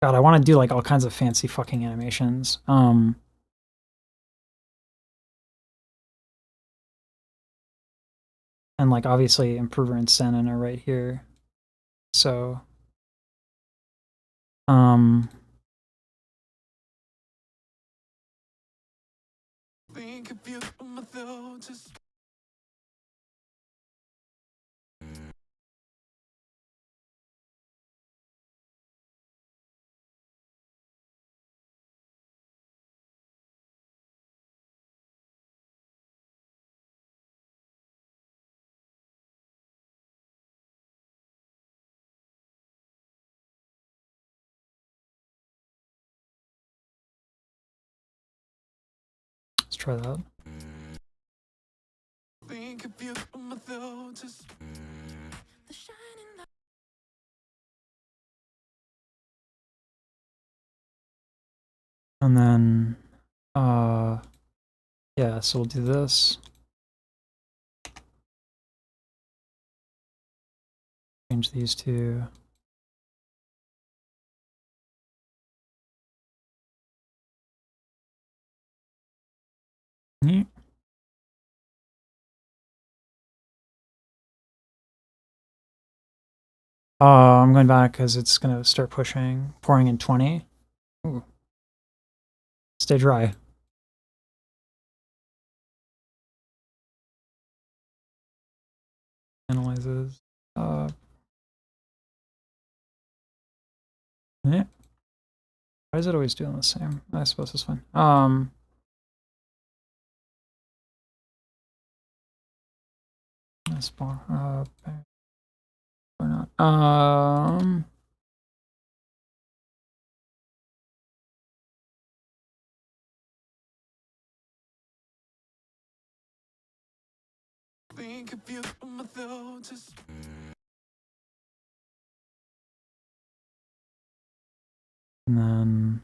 God, I want to do like all kinds of fancy fucking animations. And like obviously Improver and Stanin are right here. So let's try that. And then yeah, so we'll do this. Change these two. Neat. I'm going back because it's gonna start pushing, pouring in 20. Ooh. Stay dry. Analyzes. Yeah. Why is it always doing the same? I suppose it's fine. Spawn. Or not. And then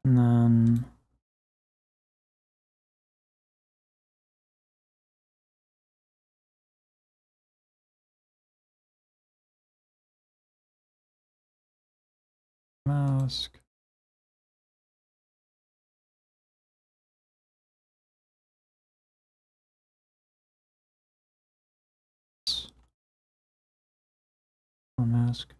and then Mask. Mask.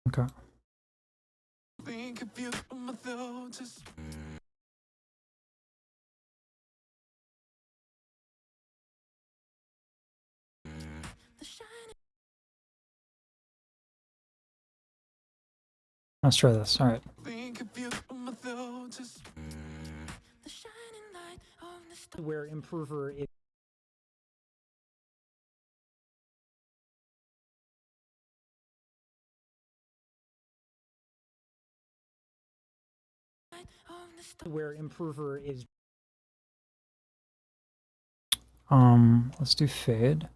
Okay. Think of you from my thoughts. Let's try this. All right. Think of you from my thoughts. Where improver is where improver is Let's do fade.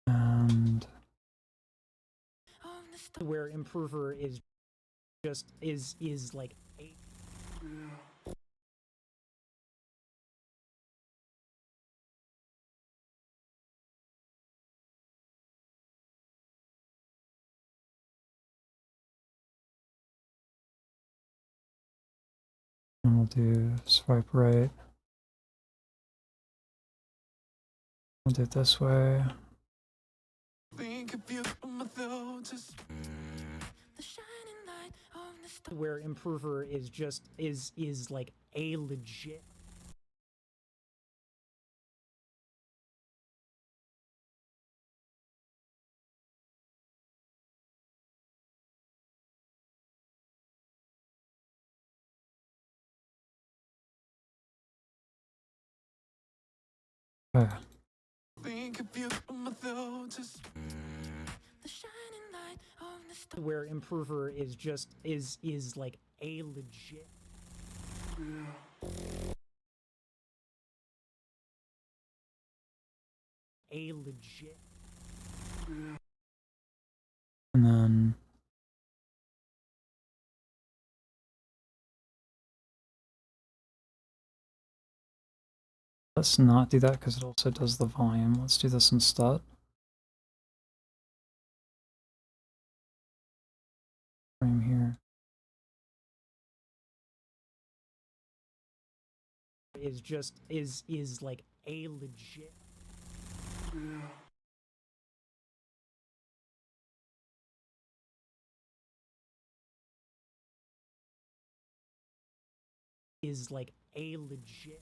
And where improver is just is like a we'll do swipe right. We'll do it this way. Think of you from my thoughts. where improver is just is like a legit Okay. Think of you from my thoughts. where improver is just is like a legit a legit And then let's not do that because it also does the volume. Let's do this instead. Frame here. is just is like a legit is like a legit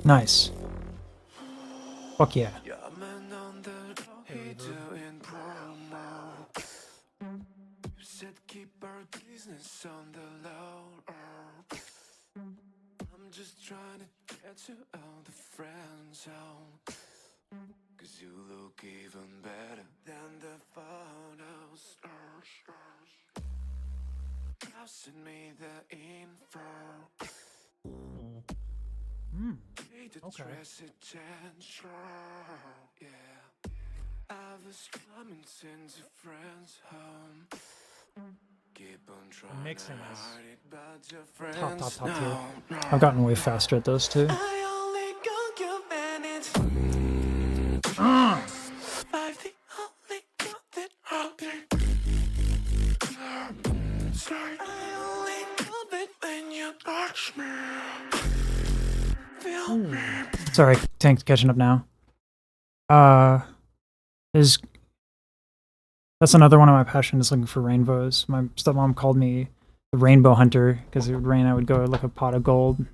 Nice. Fuck yeah. Yeah, man on the he doing promo. You said keep our business on the low. I'm just trying to get you out the friend zone. Cause you look even better than the photos. Now send me the info. Need to okay. dress attention. Yeah. I was coming since a friend's home. Keep on trying mixing to is hide it, but your top friends tier. know. I've gotten way faster at those too. I only got you minutes. Five, the only got that happened. I only love it when you touch me. Feel me. Sorry, Tank's catching up now. That's another one of my passions, looking for rainbows. My stepmom called me the rainbow hunter because it would rain. I would go look a pot of gold.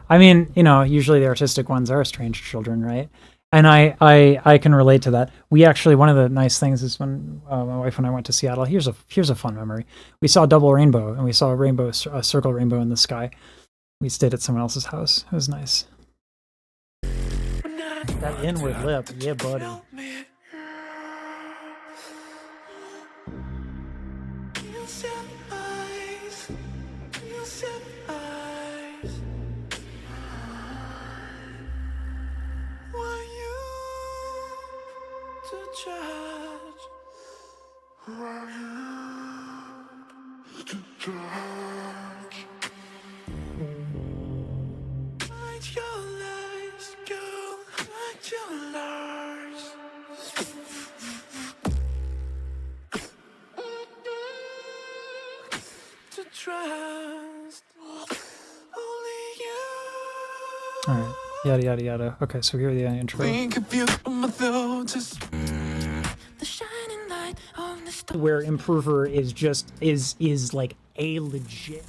I mean, you know, usually the artistic ones are strange children, right? And I can relate to that. We actually, one of the nice things is when my wife and I went to Seattle. Here's a fun memory. We saw a double rainbow, and we saw a circle rainbow in the sky. We stayed at someone else's house. It was nice. That inward lip, yeah, buddy. to judge. To judge. Hide your lies, girl. Hide your lies. To trust only you. All right. Yada yada yada. Okay, so here are the intro. Think of you from my thoughts. The shining light on the star. Where Improver is just is like a legit.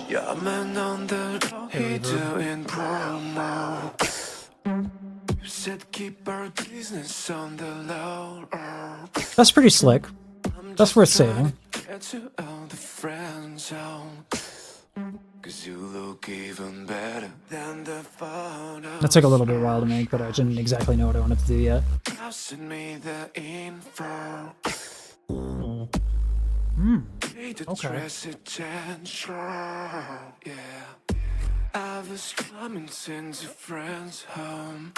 Yeah, man on the road, he doing promo. You said keep our business on the low. That's pretty slick. That's worth saving. Get to all the friend zone. Cause you look even better than the photos. That took a little bit of a while to make, but I didn't exactly know what I wanted to do yet. Now send me the info. Okay. Yeah. I was coming since a friend's home.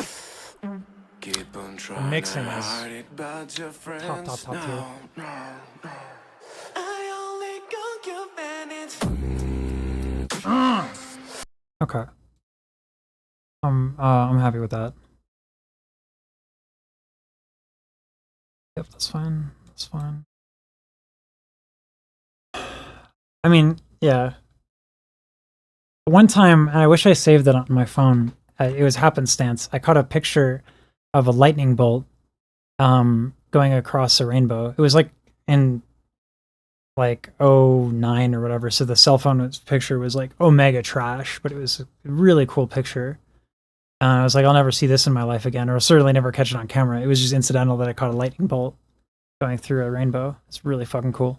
Keep on trying Mixing to is hide it, but your friends top tier. no. I only got you minutes. Okay. I'm happy with that. Yep, that's fine. That's fine. I mean, yeah. One time, and I wish I saved it on my phone. It was happenstance. I caught a picture of a lightning bolt going across a rainbow. It was like in like '09 or whatever. So the cell phone picture was like omega trash, but it was a really cool picture. I was like, I'll never see this in my life again, or I'll certainly never catch it on camera. It was just incidental that I caught a lightning bolt going through a rainbow. It's really fucking cool.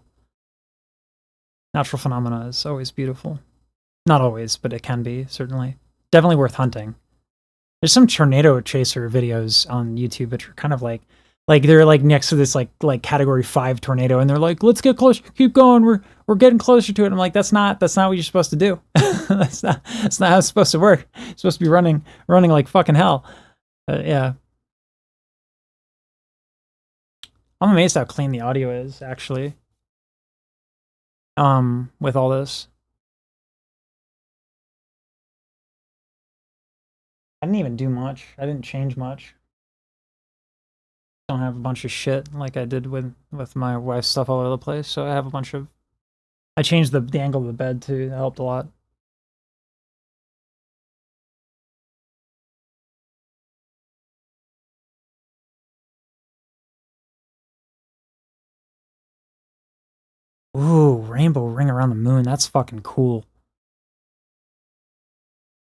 Natural phenomena is always beautiful. Not always, but it can be, certainly. Definitely worth hunting. There's some tornado chaser videos on YouTube which are kind of like they're like next to this like category 5 tornado, and they're like, let's get closer, keep going, we're getting closer to it. I'm like, that's not what you're supposed to do. that's not how it's supposed to work. It's supposed to be running like fucking hell. Yeah. I'm amazed how clean the audio is, actually. With all this. I didn't even do much. I didn't change much. Don't have a bunch of shit like I did with my wife's stuff all over the place. So I have a bunch of. I changed the angle of the bed too. That helped a lot. Ooh, rainbow ring around the moon. That's fucking cool.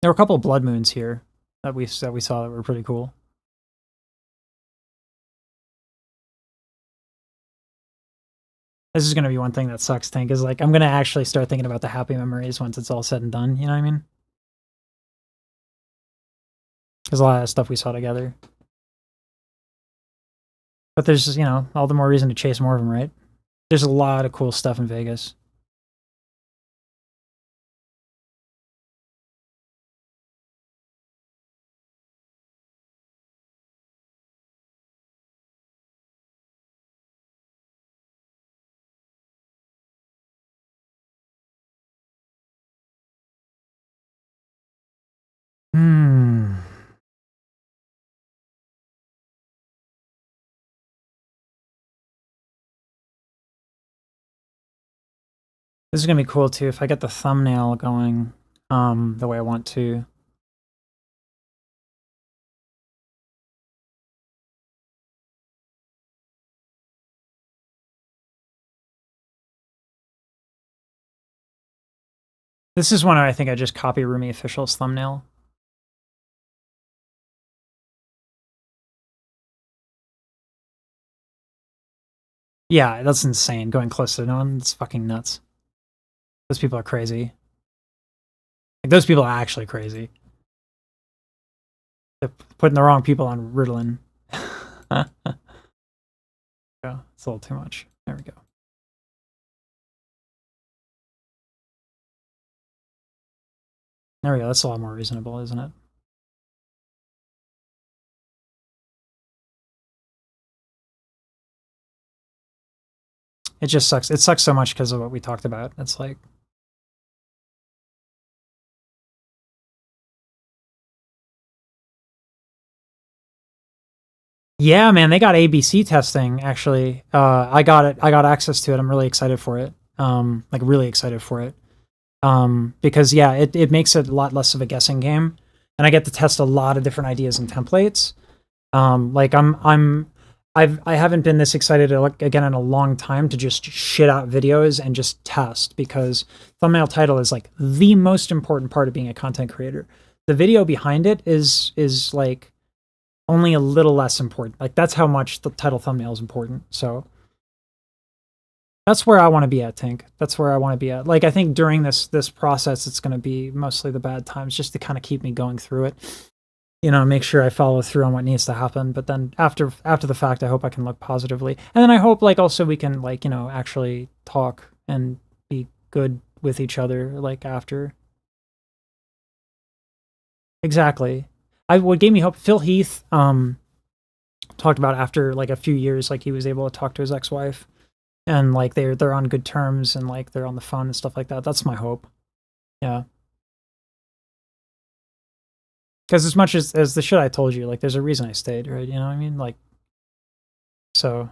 There were a couple of blood moons here that we saw that were pretty cool. This is going to be one thing that sucks, Tank, is like I'm going to actually start thinking about the happy memories once it's all said and done, you know what I mean? There's a lot of stuff we saw together. But there's just, all the more reason to chase more of them, right? There's a lot of cool stuff in Vegas. This is going to be cool too if I get the thumbnail going the way I want to. This is one I think I just copy Rumi Official's thumbnail. Yeah, that's insane. Going close to no one, it's fucking nuts. Those people are crazy. Like, those people are actually crazy. They're putting the wrong people on Ritalin. Yeah, it's a little too much. There we go. There we go. That's a lot more reasonable, isn't it? It just sucks. It sucks so much because of what we talked about. It's like, yeah, man, they got ABC testing actually. I got it. I got access to it. I'm really excited for it. Like really excited for it. Because yeah, it makes it a lot less of a guessing game, and I get to test a lot of different ideas and templates. Like I haven't been this excited again in a long time to just shit out videos and just test, because thumbnail title is like the most important part of being a content creator. The video behind it is like only a little less important. Like that's how much the title thumbnail is important. So that's where I want to be at, Tink. That's where I want to be at. Like I think during this process, it's going to be mostly the bad times, just to kind of keep me going through it. You know, make sure I follow through on what needs to happen. But then after the fact, I hope I can look positively. And then I hope like also we can like, you know, actually talk and be good with each other like after. Exactly. What gave me hope, Phil Heath talked about after like a few years, like he was able to talk to his ex-wife, and like they're on good terms, and like they're on the phone and stuff like that. That's my hope. Yeah. Because as much as the shit I told you, like there's a reason I stayed, right? You know what I mean? Like, so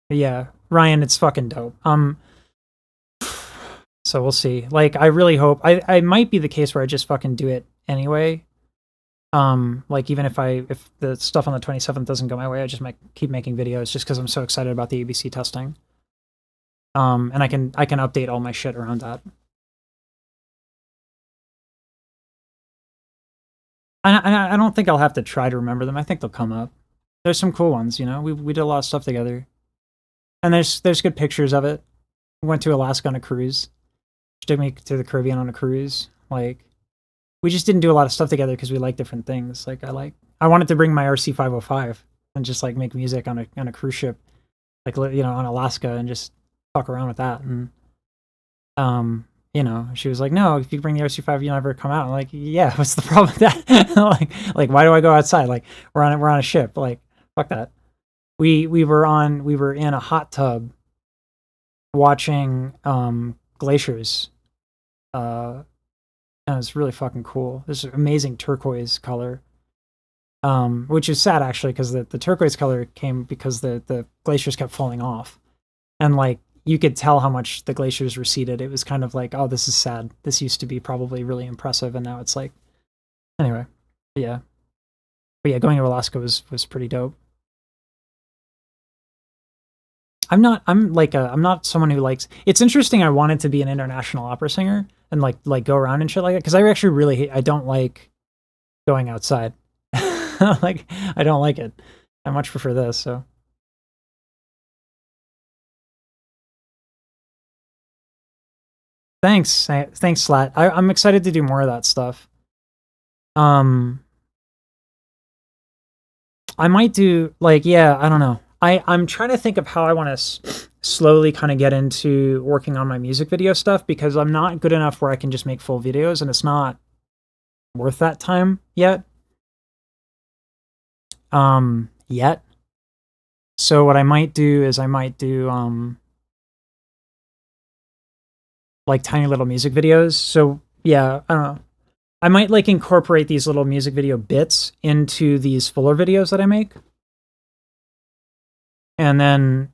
yeah, Ryan, it's fucking dope. So we'll see. Like I really hope I might be the case where I just fucking do it anyway. Like even if the stuff on the 27th doesn't go my way, I just might keep making videos just because I'm so excited about the ABC testing. And I can update all my shit around that. I don't think I'll have to try to remember them. I think they'll come up. There's some cool ones, you know. We did a lot of stuff together, and there's good pictures of it. We went to Alaska on a cruise. She took me to the Caribbean on a cruise. Like, we just didn't do a lot of stuff together because we like different things. Like I wanted to bring my RC 505 and just like make music on a cruise ship, like, you know, on Alaska, and just fuck around with that. And you know, she was like, no, if you bring the RC5, you'll never come out. I'm like, yeah, what's the problem with that? like, why do I go outside? Like, we're on a ship. Like, fuck that. We were in a hot tub watching glaciers. And it was really fucking cool. This amazing turquoise color. Which is sad actually, because the turquoise color came because the glaciers kept falling off. And like, you could tell how much the glaciers receded. It was kind of like, oh, this is sad. This used to be probably really impressive, and now it's like, anyway, yeah. But yeah, going to Alaska was pretty dope. I'm not someone who likes. It's interesting. I wanted to be an international opera singer and like go around and shit like that, because I actually really hate. I don't like going outside. Like I don't like it. I much prefer this. So. Thanks, Slat. I'm excited to do more of that stuff. I might do like, yeah, I don't know. I'm trying to think of how I want to slowly kind of get into working on my music video stuff, because I'm not good enough where I can just make full videos, and it's not worth that time yet. Yet. So what I might do is like tiny little music videos. So yeah, I don't know. I might like incorporate these little music video bits into these fuller videos that I make, and then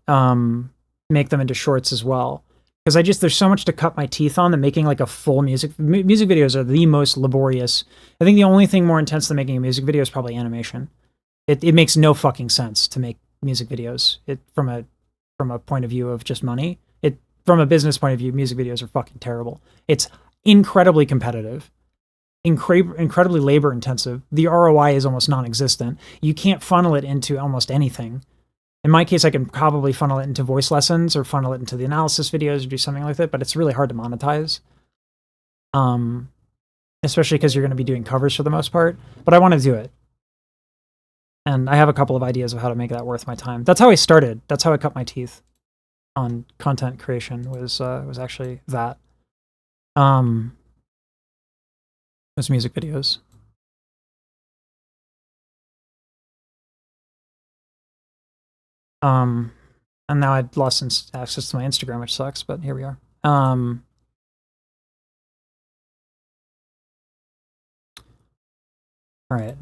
make them into shorts as well. Because there's so much to cut my teeth on that making like a full music videos are the most laborious. I think the only thing more intense than making a music video is probably animation. It makes no fucking sense to make music videos. From a point of view of just money. From a business point of view, music videos are fucking terrible. It's incredibly competitive, incredibly labor intensive. The ROI is almost non-existent. You can't funnel it into almost anything. In my case, I can probably funnel it into voice lessons or funnel it into the analysis videos or do something like that, but it's really hard to monetize. Especially because you're going to be doing covers for the most part. But I want to do it. And I have a couple of ideas of how to make that worth my time. That's how I started. That's how I cut my teeth on content creation, was actually that. Was music videos. And now I'd lost access to my Instagram, which sucks, but here we are. All right.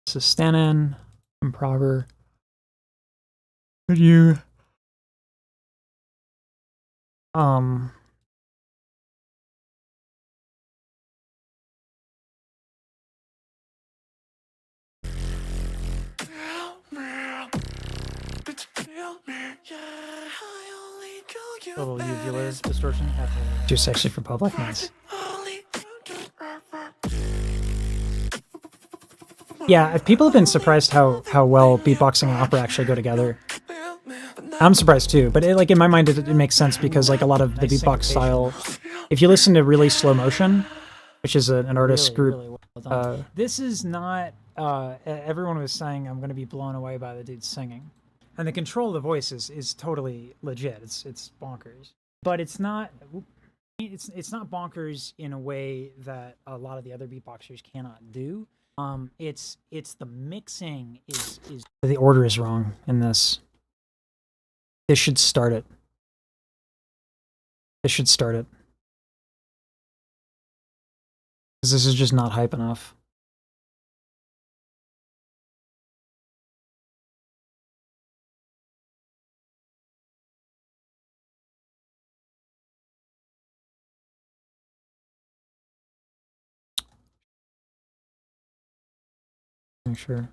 This is Stanin, improver. Could you little uvular distortion? Just actually for public noise. Yeah, people have been surprised how well beatboxing and opera actually go together. I'm surprised too, but like in my mind it makes sense because like a lot of the beatbox style, if you listen to really slow motion, which is an artist group, this is not. Everyone was saying I'm going to be blown away by the dude singing, and the control of the voice is totally legit. It's bonkers, but it's not. It's not bonkers in a way that a lot of the other beatboxers cannot do. It's the mixing is the order is wrong in this. This should start it. This should start it. Because this is just not hype enough. Make sure.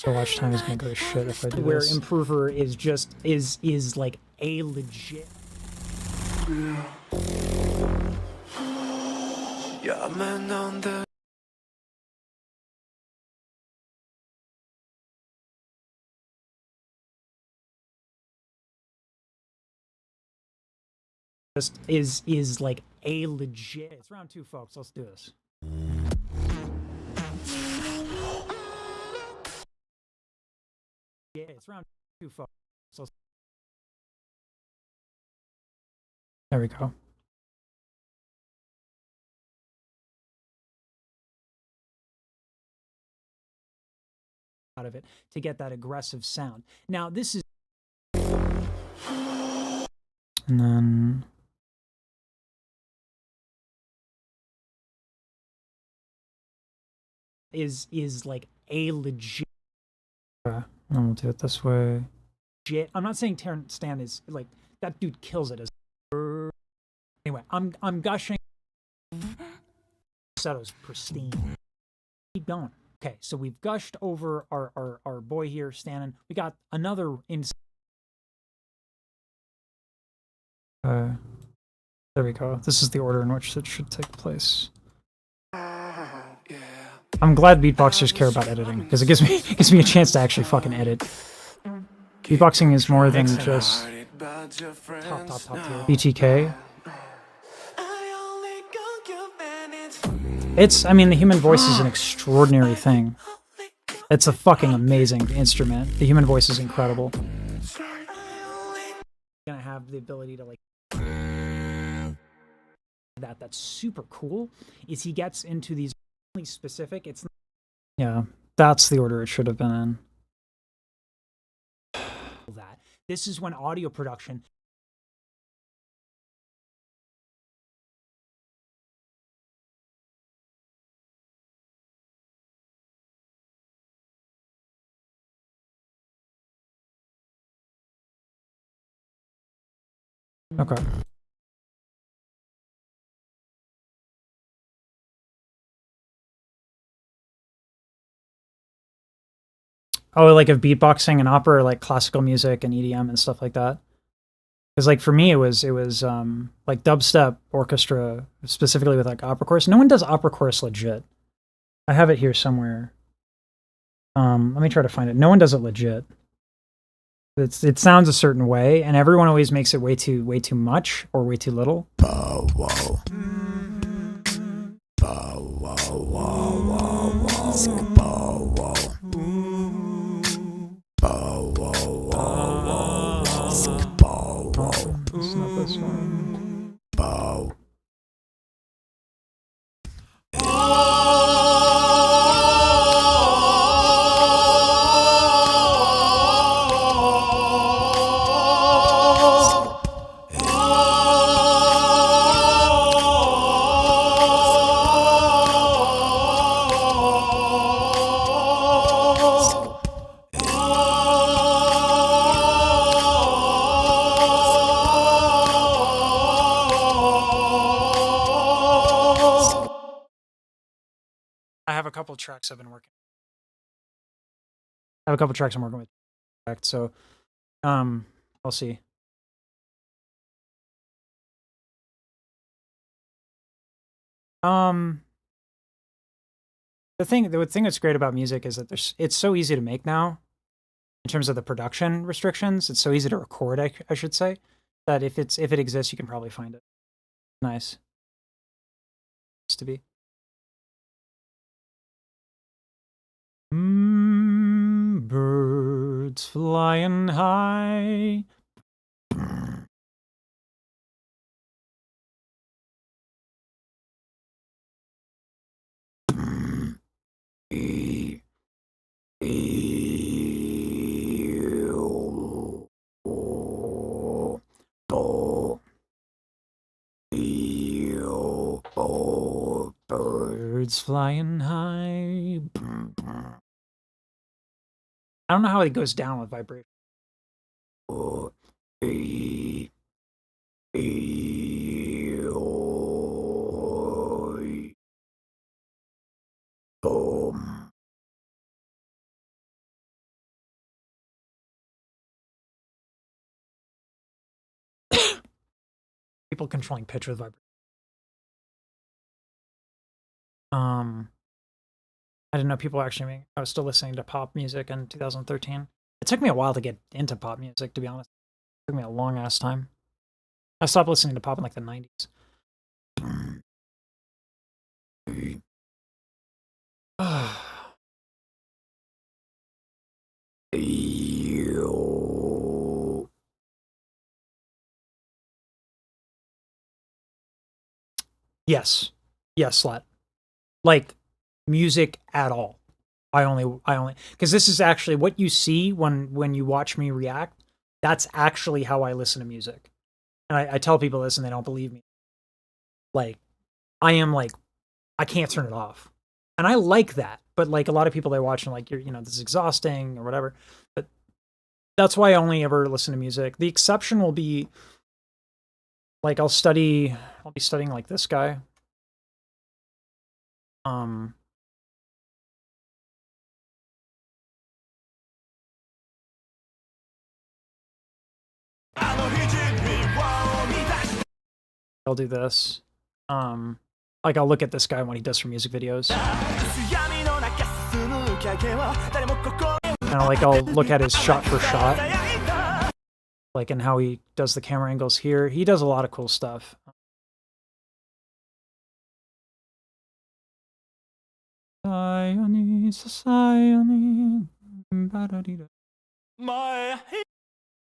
The watch time is gonna go to shit if I do Where this. improver is just is like a legit. Yeah, man on the Just is like a legit. It's round 2, folks. Let's do this. Yeah, it's round 2, folks. There we go. Out of it to get that aggressive sound. Now this is And then is like a legit. and then we'll do it this way. I'm not saying Terrence Stan is like that dude kills it as. Anyway, I'm gushing. Setto's pristine. Keep going. Okay, so we've gushed over our boy here, Stanin. We got another in. There we go. This is the order in which it should take place. I'm glad beatboxers care about editing because it gives me a chance to actually fucking edit. Beatboxing is more than just Top tier. BTK. I mean, the human voice is an extraordinary thing. It's a fucking amazing instrument. The human voice is incredible. Gonna have the ability to like that's super cool. Is he gets into these really specific. It's Yeah, that's the order it should have been in. that this is when audio production. Okay. Oh, like of beatboxing and opera, or like classical music and EDM and stuff like that. Because like for me, it was like dubstep orchestra, specifically with like opera chorus. No one does opera chorus legit. I have it here somewhere. Let me try to find it. No one does it legit. It sounds a certain way, and everyone always makes it way too much or way too little. bow wow. Bow wow wow wow wow. Bow wow. Bow wow wow wow. Bow wow. It's not this one. Bow. have a couple tracks I've been working. I have a couple tracks I'm working with, so I'll see. The thing that's great about music is that it's so easy to make now. In terms of the production restrictions, it's so easy to record. I should say that if it exists, you can probably find it. Nice. To be. Birds flying high. Birds flying high. I don't know how it goes down with vibration. People controlling pitch with vibration. I didn't know people were actually. I was still listening to pop music in 2013. It took me a while to get into pop music, to be honest. It took me a long ass time. I stopped listening to pop in like the 90s. Yes, Slat. Like music at all. I only because this is actually what you see when you watch me react. That's actually how I listen to music, and I tell people this and they don't believe me. Like, I am like, I can't turn it off, and I like that. But like a lot of people, they watch and like, this is exhausting or whatever. But that's why I only ever listen to music. The exception will be like I'll be studying like this guy. I'll do this. Like I'll look at this guy when he does for music videos. And I'll look at his shot for shot. Like, and how he does the camera angles here. He does a lot of cool stuff. And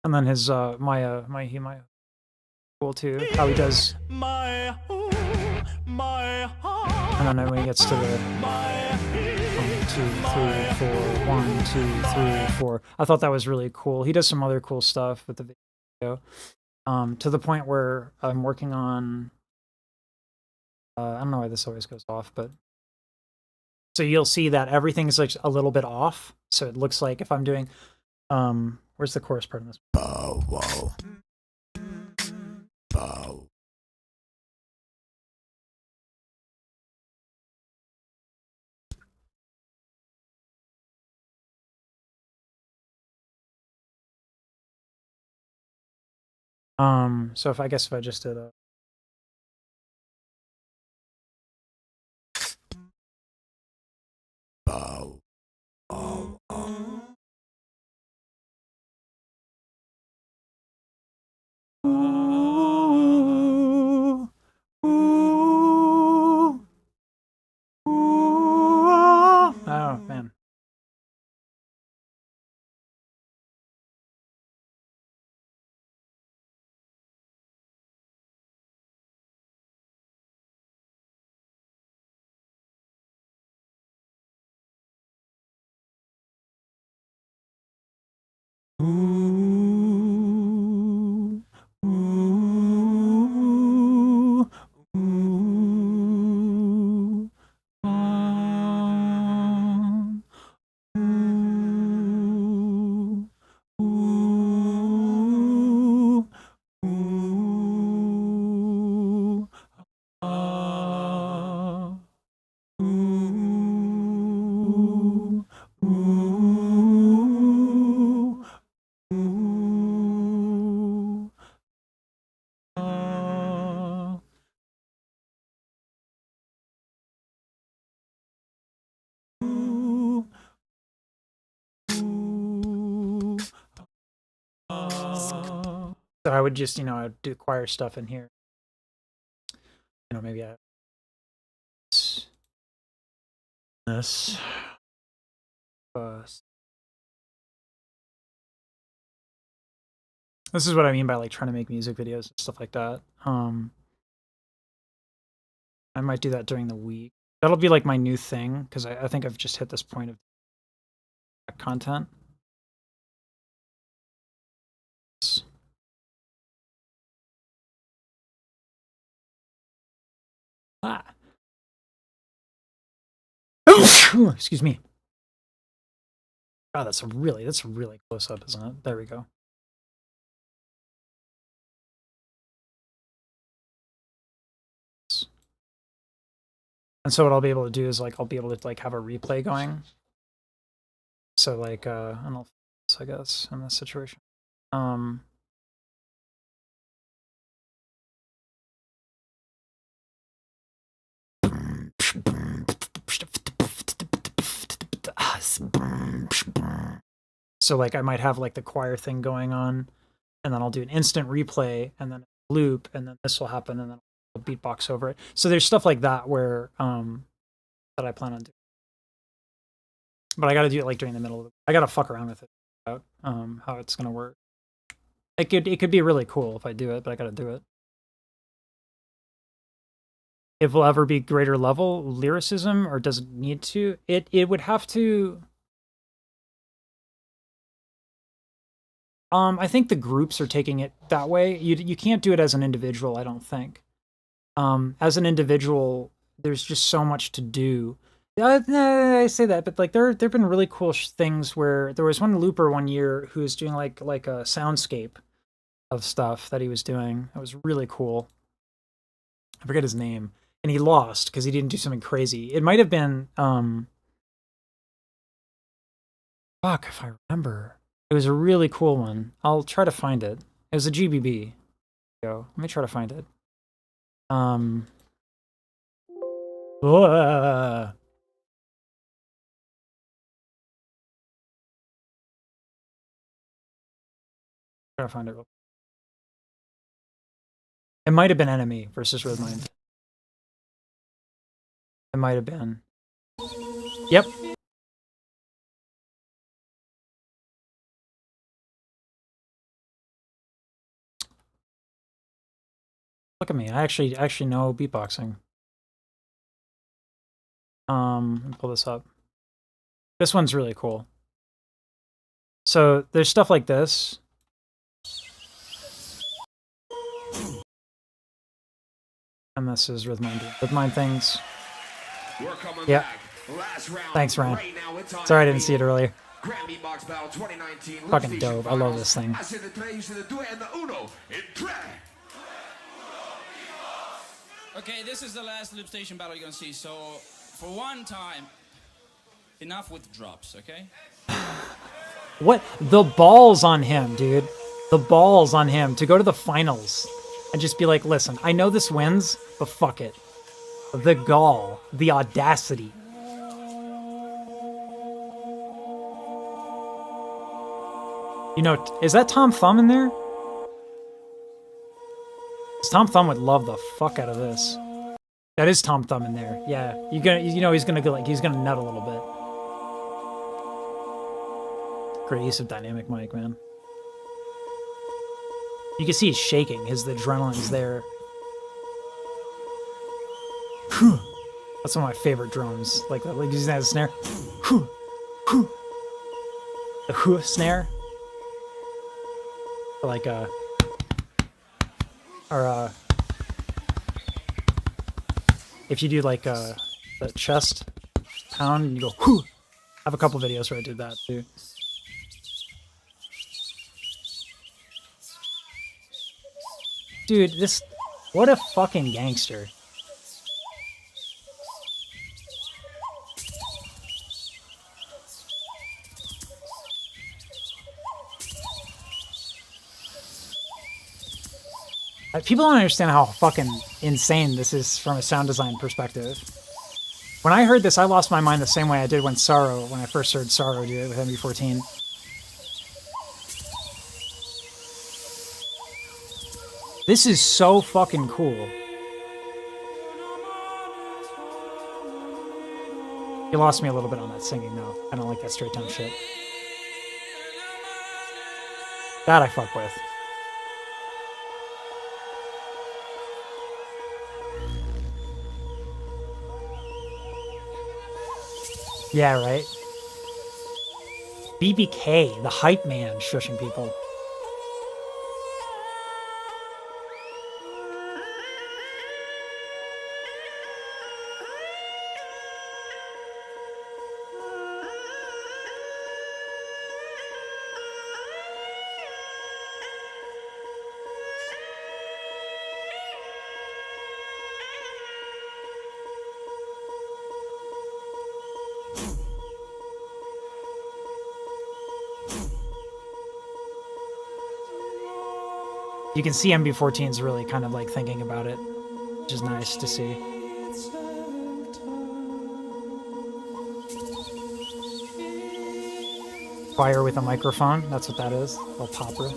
then his Maya cool too. How he does. And then when he gets to the 1, 2, 3, 4, 1, 2, 3, 4. I thought that was really cool. He does some other cool stuff with the video. To the point where I'm working on I don't know why this always goes off, but so you'll see that everything's like a little bit off. So it looks like if I'm doing where's the chorus part in this? Bow wow. Bow. So if I just did a bow. Oh, oh. Ooh, ooh, ooh, oh man. Ooh, ooh, ooh, ooh, ooh, ooh, ooh. So I would just, you know, I would do choir stuff in here. You know, maybe I this. This is what I mean by like trying to make music videos and stuff like that. I might do that during the week. That'll be like my new thing because I think I've just hit this point of content. Ah. Excuse me. Oh, that's a really close up, isn't it? There we go. And so what I'll be able to do is like I'll be able to like have a replay going. So like and I'll I guess in this situation. So like I might have like the choir thing going on, and then I'll do an instant replay and then a loop, and then this will happen, and then I'll beatbox over it. So there's stuff like that where that I plan on doing. But I got to do it like during the middle of it. I got to fuck around with it about how it's gonna work. It could be really cool if I do it, but I got to do it. If will ever be greater level lyricism, or does it need to? It would have to. I think the groups are taking it that way. You can't do it as an individual, I don't think. As an individual, there's just so much to do. I say that, but like there've been really cool things where there was one looper one year who was doing like a soundscape of stuff that he was doing. That was really cool. I forget his name, and he lost because he didn't do something crazy. It might have been fuck if I remember. It was a really cool one. I'll try to find it. It was a GBB. Let me try to find it. Try to find it. It might have been Enemy versus Redmind. It might have been. Yep. Look at me. I actually know beatboxing. Let me pull this up. This one's really cool. So there's stuff like this. And this is Rhythmine things. Yeah. Thanks, Ryan. Sorry I didn't see it earlier. Fucking dope. I love this thing. Okay, this is the last loop station battle you're gonna see, so for one time, enough with drops, okay? What? The balls on him, dude. The balls on him to go to the finals and just be like, listen, I know this wins, but fuck it. The gall, the audacity. You know, is that Tom Thumb in there? Tom Thumb would love the fuck out of this. That is Tom Thumb in there. Yeah, you know he's gonna go like he's gonna nut a little bit. Great use of dynamic mic, man. You can see he's shaking. The adrenaline's there. That's one of my favorite drums. Like using that as a snare. The snare. Like if you do like the chest pound and you go whoo. I have a couple videos where I did that too. Dude, what a fucking gangster. People don't understand how fucking insane this is from a sound design perspective. When I heard this, I lost my mind the same way I did when I first heard Sorrow do it with MB14. This is so fucking cool. You lost me a little bit on that singing, though. I don't like that straight tone shit. That I fuck with. Yeah, right? BBK, the hype man, shushing people. You can see MB14's really kind of like thinking about it, which is nice to see. Choir with a microphone, that's what that is, a little popper.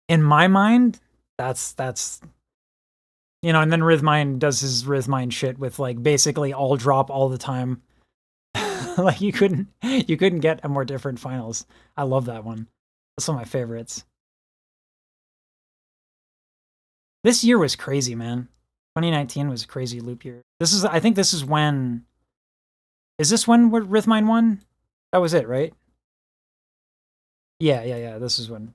In my mind, that's you know, and then Rhythmine does his Rhythmine shit with like basically all drop all the time. Like you couldn't get a more different finals. I love that one. That's one of my favorites. This year was crazy, man. 2019 was a crazy loop year. I think this is when. Is this when Rhythmine won? That was it, right? Yeah. This is when.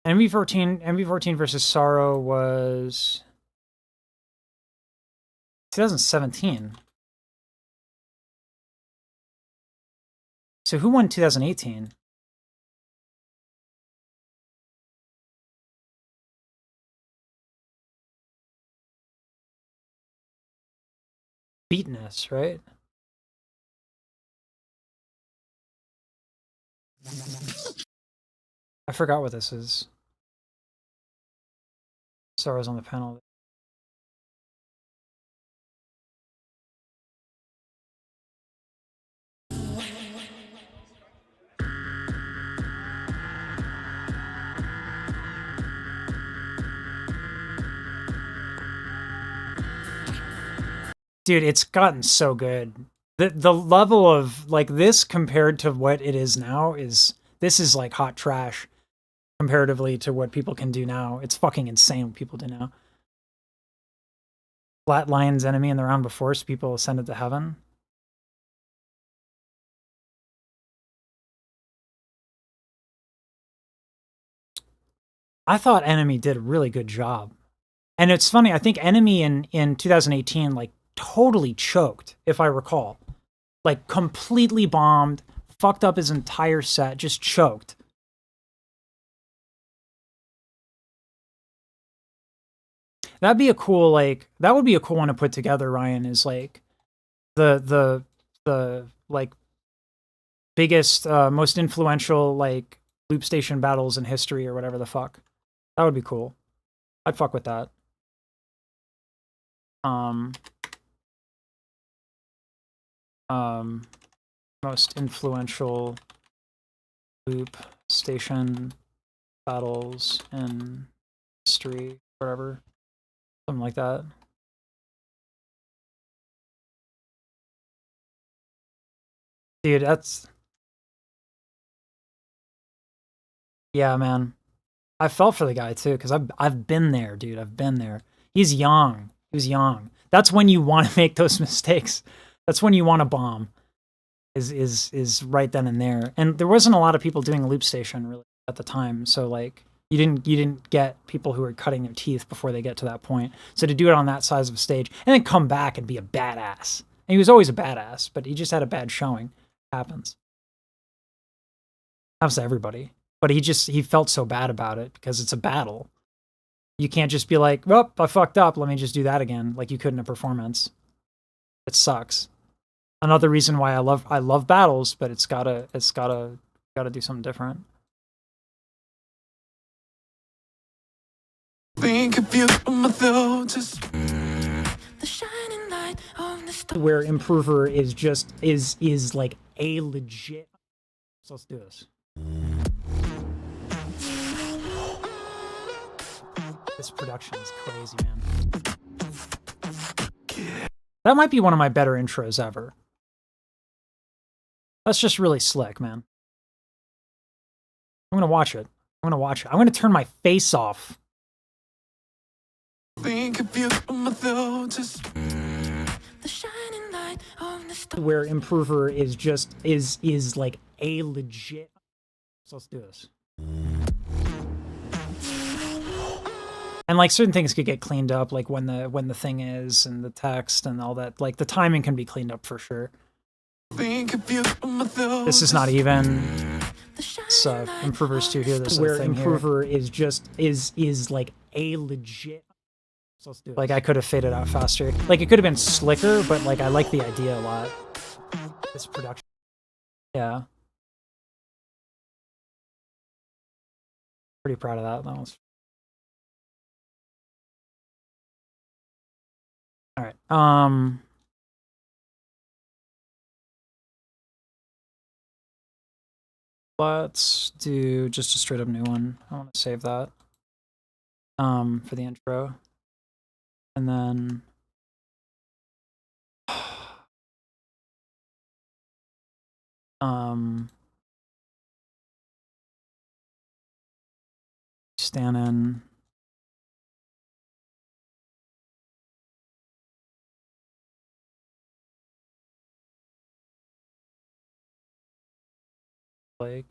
MV14 versus Sorrow was 2017. So who won 2018? Beatness, right? I forgot what this is. Sorrow's on the panel. Dude, it's gotten so good. The level of like this compared to what it is now is like hot trash comparatively to what people can do now. It's fucking insane what people do now. Flat Lion's enemy in the round before, so people ascended to heaven. I thought Enemy did a really good job. And it's funny, I think Enemy in 2018 like totally choked, if I recall. Like completely bombed, fucked up his entire set, just choked. That'd be a cool that would be a cool one to put together, Ryan, is like the like biggest most influential like loop station battles in history or whatever the fuck. That would be cool. I'd fuck with that. Most influential loop station battles in history, whatever. Something like that. Dude, that's... Yeah, man. I felt for the guy, too, because I've been there, dude. I've been there. He's young. He was young. That's when you want to make those mistakes. That's when you want to bomb. Is right then and there. And there wasn't a lot of people doing a loop station, really, at the time. So, like, you didn't get people who were cutting their teeth before they get to that point. So to do it on that size of a stage and then come back and be a badass. And he was always a badass, but he just had a bad showing. Happens to everybody. But he felt so bad about it because it's a battle. You can't just be like, well, I fucked up, let me just do that again, like you could in a performance. It sucks. Another reason why I love battles, but it's gotta do something different. Think of you on my thoughts. The shining light of the star. Where improver is just is like a legit. So let's do this. This production is crazy, man. That might be one of my better intros ever. That's just really slick, man. I'm gonna watch it. I'm gonna watch it. I'm gonna turn my face off. Think of you on my thoughts. The shining light of the star. Where improver is just is like a legit. So let's do this. And like certain things could get cleaned up, like when the thing is and the text and all that. Like the timing can be cleaned up for sure. Think of you on my thoughts. This is not even. It's improvers 2 here. This where improver here is just is like a legit. So let's do it. Like I could have faded out faster. Like it could have been slicker, but like I like the idea a lot. This production. Yeah. Pretty proud of that. That was. All right. Let's do just a straight up new one. I want to save that. For the intro. And then Stanin. Like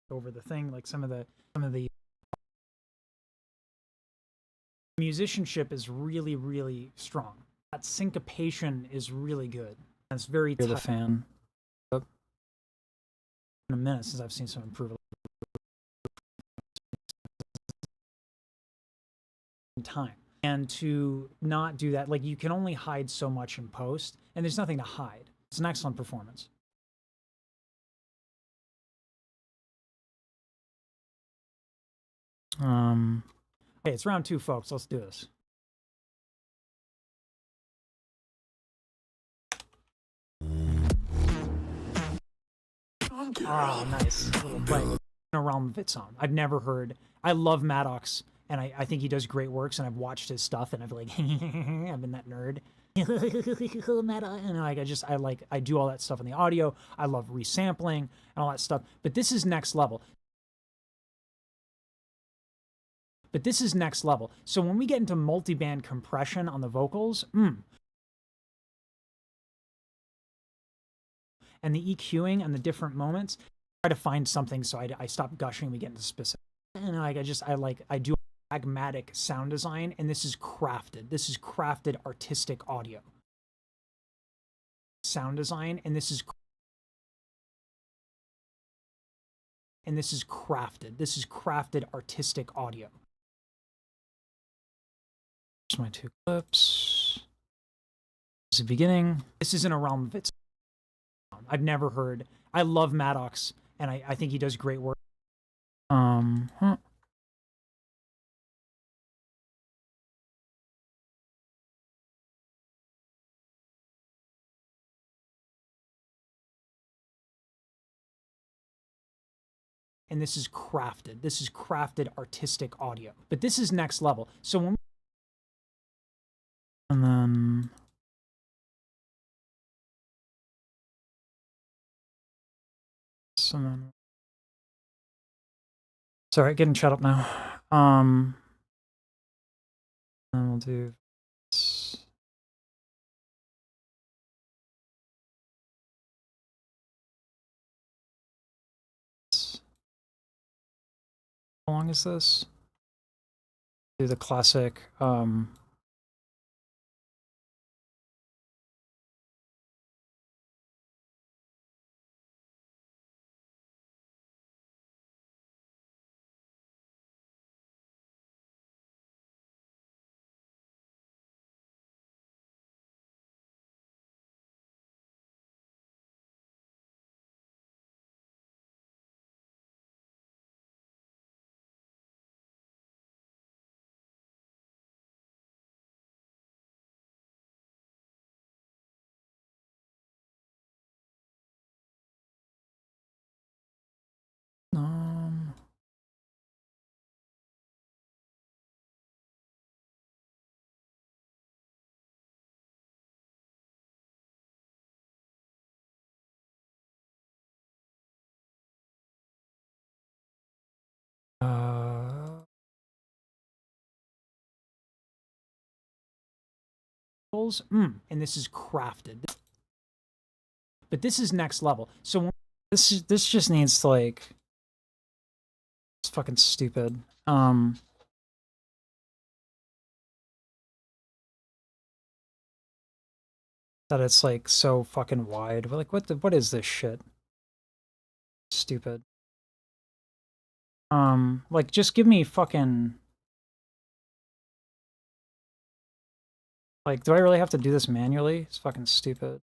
over the thing, like some of the musicianship is really, really strong. That syncopation is really good. It's very You're the fan. In a minute since I've seen some improvement in time. And to not do that, like you can only hide so much in post, and there's nothing to hide. It's an excellent performance. Hey, it's round 2, folks. Let's do this. Oh, nice. Like a realm of its own. I've never heard. I love Maddox, and I think he does great works, and I've watched his stuff, and I've like, I've been that nerd. And like I do all that stuff in the audio. I love resampling and all that stuff. But this is next level. So when we get into multi-band compression on the vocals, and the EQing and the different moments, try to find something so I stop gushing, we get into specific. And I do pragmatic sound design, and this is crafted. This is crafted artistic audio. Sound design, and this is crafted. This is crafted artistic audio. Here's my 2 clips. This is the beginning. This is in a realm of its own. I've never heard. I love Maddox, and I think he does great work. And this is crafted. This is crafted artistic audio. But this is next level. So when and then sorry, getting shut up now. And we'll do this. How long is this? Do the classic and this is crafted. But this is next level. So this just needs to like, it's fucking stupid. That it's like so fucking wide. Like what is this shit? Stupid. Like just give me fucking, like, do I really have to do this manually? It's fucking stupid.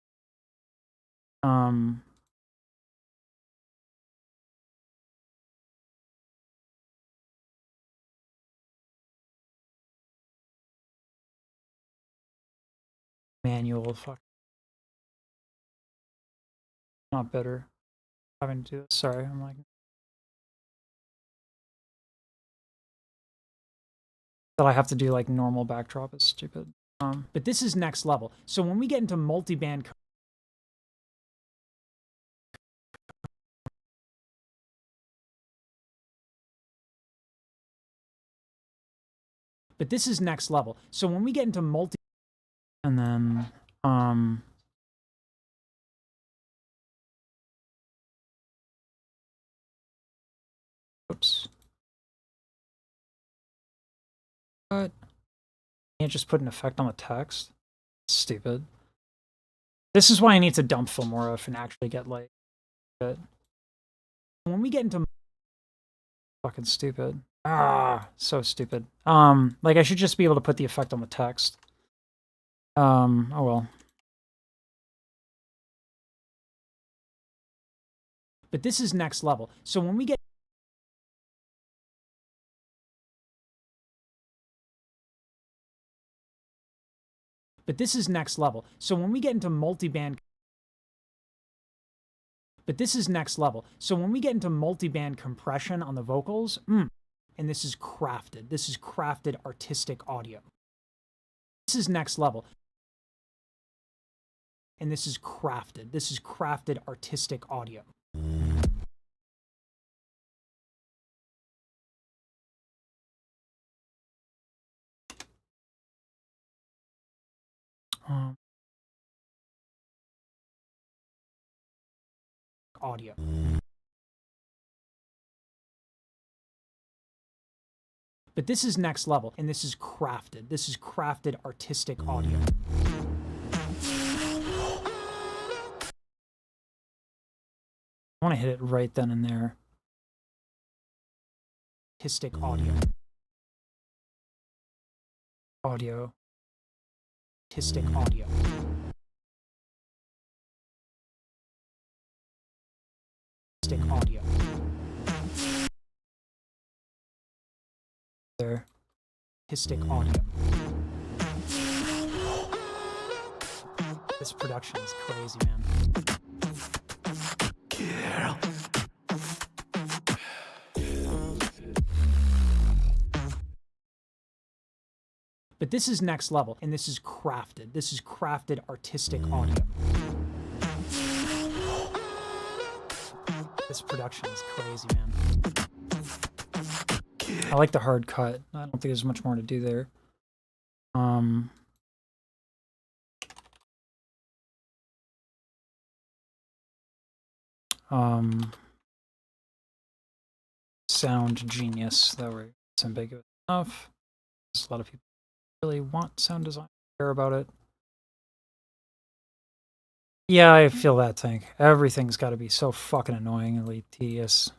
Manual, fuck. Not better. Having to do this. Sorry, I'm like. That I have to do like normal backdrop is stupid. But this is next level. So when we get into multi-band, but this is next level. So when we get into multi, and then oops. What? Can't just put an effect on the text? Stupid. This is why I need to dump Filmora and actually get like it. When we get into fucking stupid. Ah, so stupid. Like I should just be able to put the effect on the text. Oh well. But this is next level. So when we get But this is next level. So when we get into multi-band, but this is next level. So when we get into multi-band compression on the vocals, and this is crafted. This is crafted artistic audio. This is next level. And this is crafted. This is crafted artistic audio. Audio. But this is next level, and this is crafted. This is crafted artistic audio. I want to hit it right then and there. Artistic audio. Audio. Artistic audio. Artistic audio. There. Artistic audio. This production is crazy, man. Girl. But this is next level, and this is crafted. This is crafted artistic audio. This production is crazy, man. I like the hard cut. I don't think there's much more to do there. Sound genius. That way it's ambiguous enough. There's a lot of people really want sound design, care about it. Yeah, I feel that thing. Everything's got to be so fucking annoyingly tedious.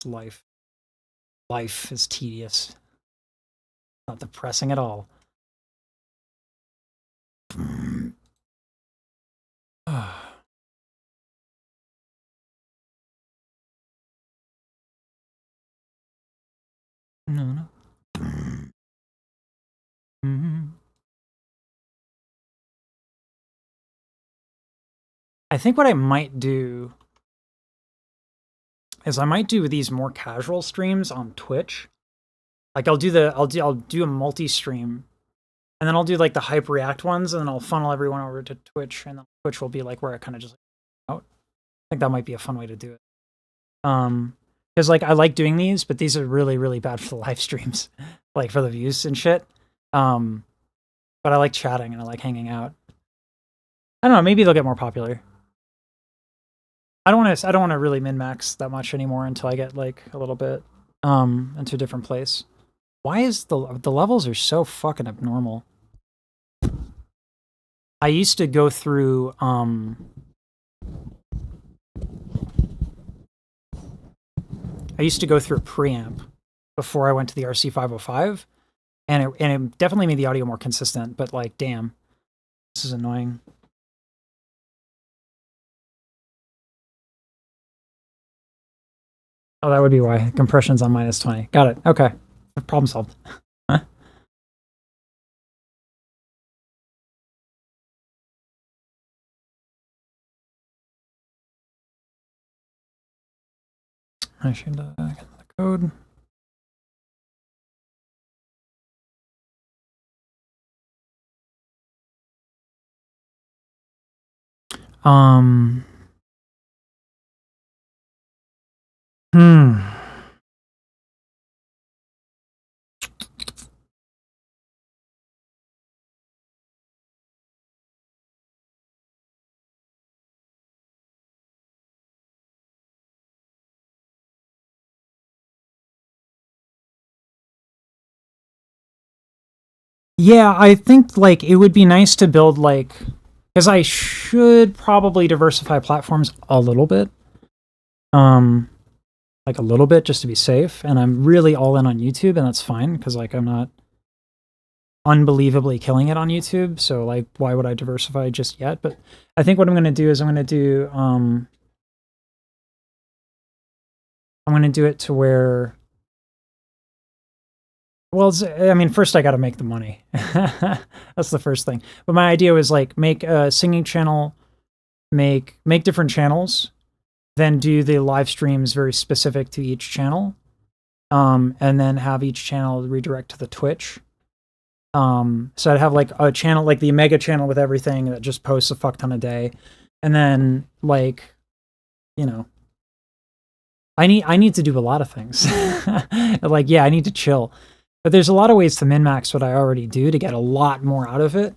Life is tedious. Not depressing at all. No. I think what I might do is I might do these more casual streams on Twitch. Like I'll do a multi-stream, and then I'll do like the hype react ones, and then I'll funnel everyone over to Twitch, and then Twitch will be like where I kind of just out. I think that might be a fun way to do it. Because like I like doing these, but these are really, really bad for the live streams, like for the views and shit. But I like chatting and I like hanging out. I don't know, maybe they'll get more popular. I don't want to really min-max that much anymore until I get like a little bit into a different place. Why is the levels are so fucking abnormal? I used to go through a preamp before I went to the RC505, and it definitely made the audio more consistent, but like damn, this is annoying. Oh, that would be why. Compression's on -20. Got it. Okay. Problem solved. I should get the code. Yeah, I think like it would be nice to build like, because I should probably diversify platforms a little bit. Like a little bit just to be safe, and I'm really all in on YouTube, and that's fine because like I'm not unbelievably killing it on YouTube, so like why would I diversify just yet? But I think what I'm going to do is I'm going to do it to where, well, I mean, first I got to make the money. That's the first thing. But my idea was like make a singing channel, make different channels, then do the live streams very specific to each channel, and then have each channel redirect to the Twitch. So I'd have like a channel, like the mega channel with everything that just posts a fuck ton a day, and then like, you know, I need to do a lot of things. Like, yeah, I need to chill. But there's a lot of ways to min-max what I already do to get a lot more out of it,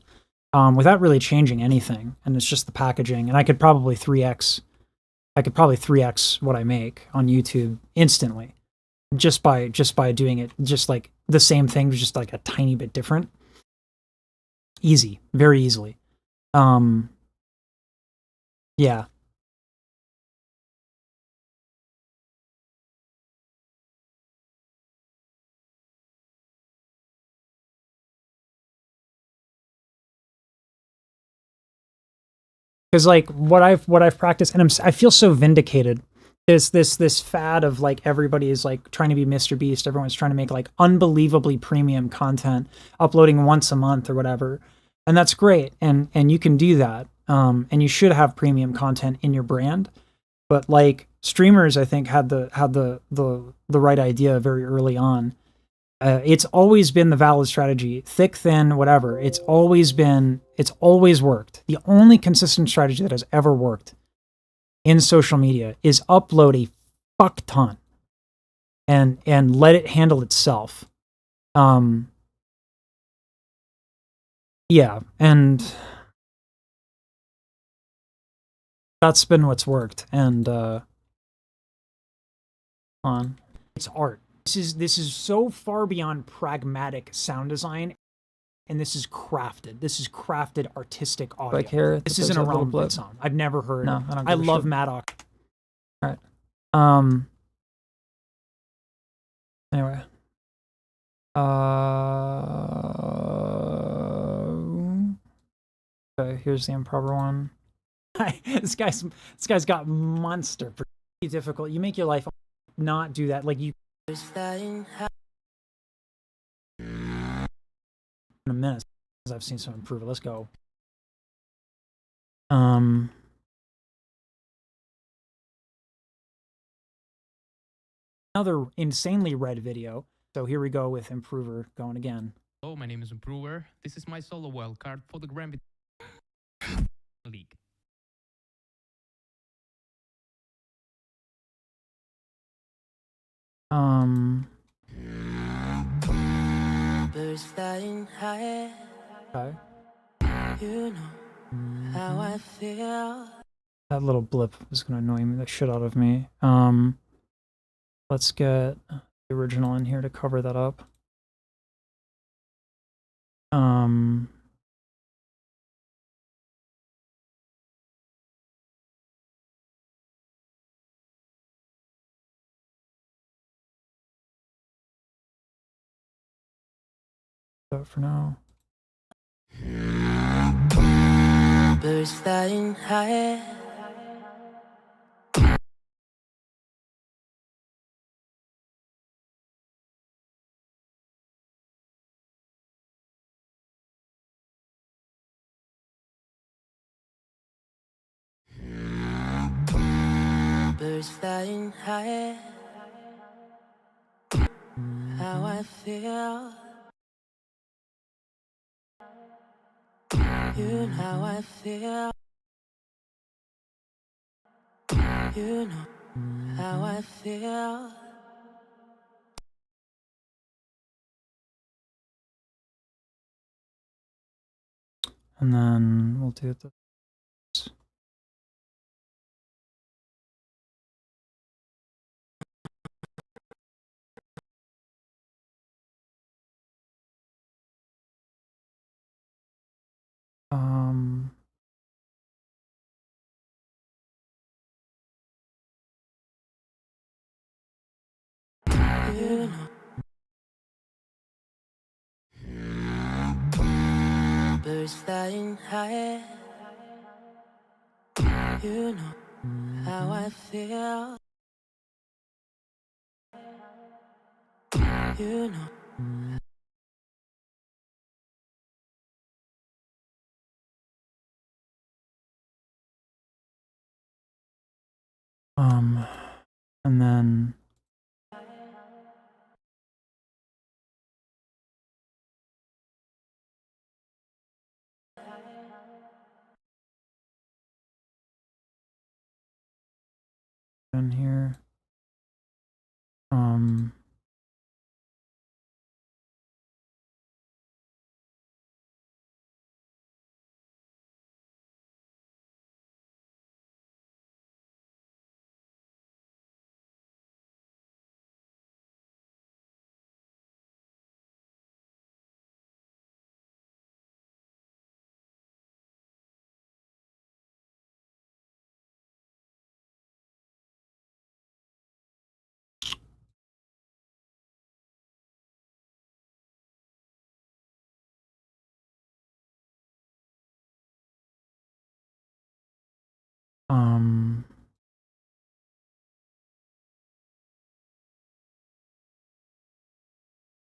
without really changing anything. And it's just the packaging. And I could probably 3x what I make on YouTube instantly, just by doing it, just like the same thing, just like a tiny bit different. Easy, very easily. Yeah. Because like what I've practiced, and I feel so vindicated. There's this fad of like everybody is like trying to be Mr. Beast. Everyone's trying to make like unbelievably premium content, uploading once a month or whatever, and that's great. And you can do that. And you should have premium content in your brand. But like streamers, I think had the right idea very early on. It's always been the valid strategy, thick, thin, whatever. It's always worked. The only consistent strategy that has ever worked in social media is upload a fuck ton and let it handle itself. Yeah, and that's been what's worked. And it's art. This is so far beyond pragmatic sound design, and this is crafted. This is crafted artistic audio. Like here, this isn't a realm blip song. I've never heard. No, I don't. I love Maddox. All right. Anyway. Okay, here's the improper one. This guy's got monster. Pretty difficult. You make your life not do that. Like you. In a minute, because I've seen some improvement. Let's go. Another insanely red video. So here we go with Improver going again. Hello, my name is Improver. This is my solo wildcard for the Gambit League. Birds flying high. Okay. You know how I feel. That little blip is gonna annoy me the shit out of me. Let's get the original in here to cover that up. But for now. Birds flying high. Birds flying high. How I feel. You know how I feel. You know how I feel. And then we'll do this. You know. Birds flying high. You know how I feel. You know. And then in here.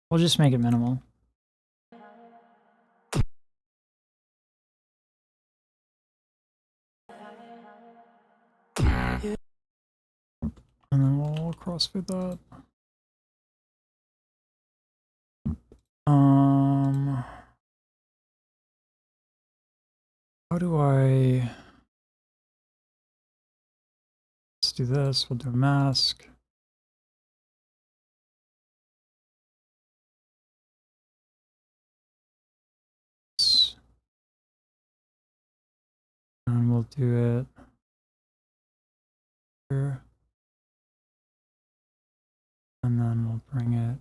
We'll just make it minimal. And then we'll crossfade that. How do I... Let's do this. We'll do a mask. And we'll do it here. And then we'll bring it.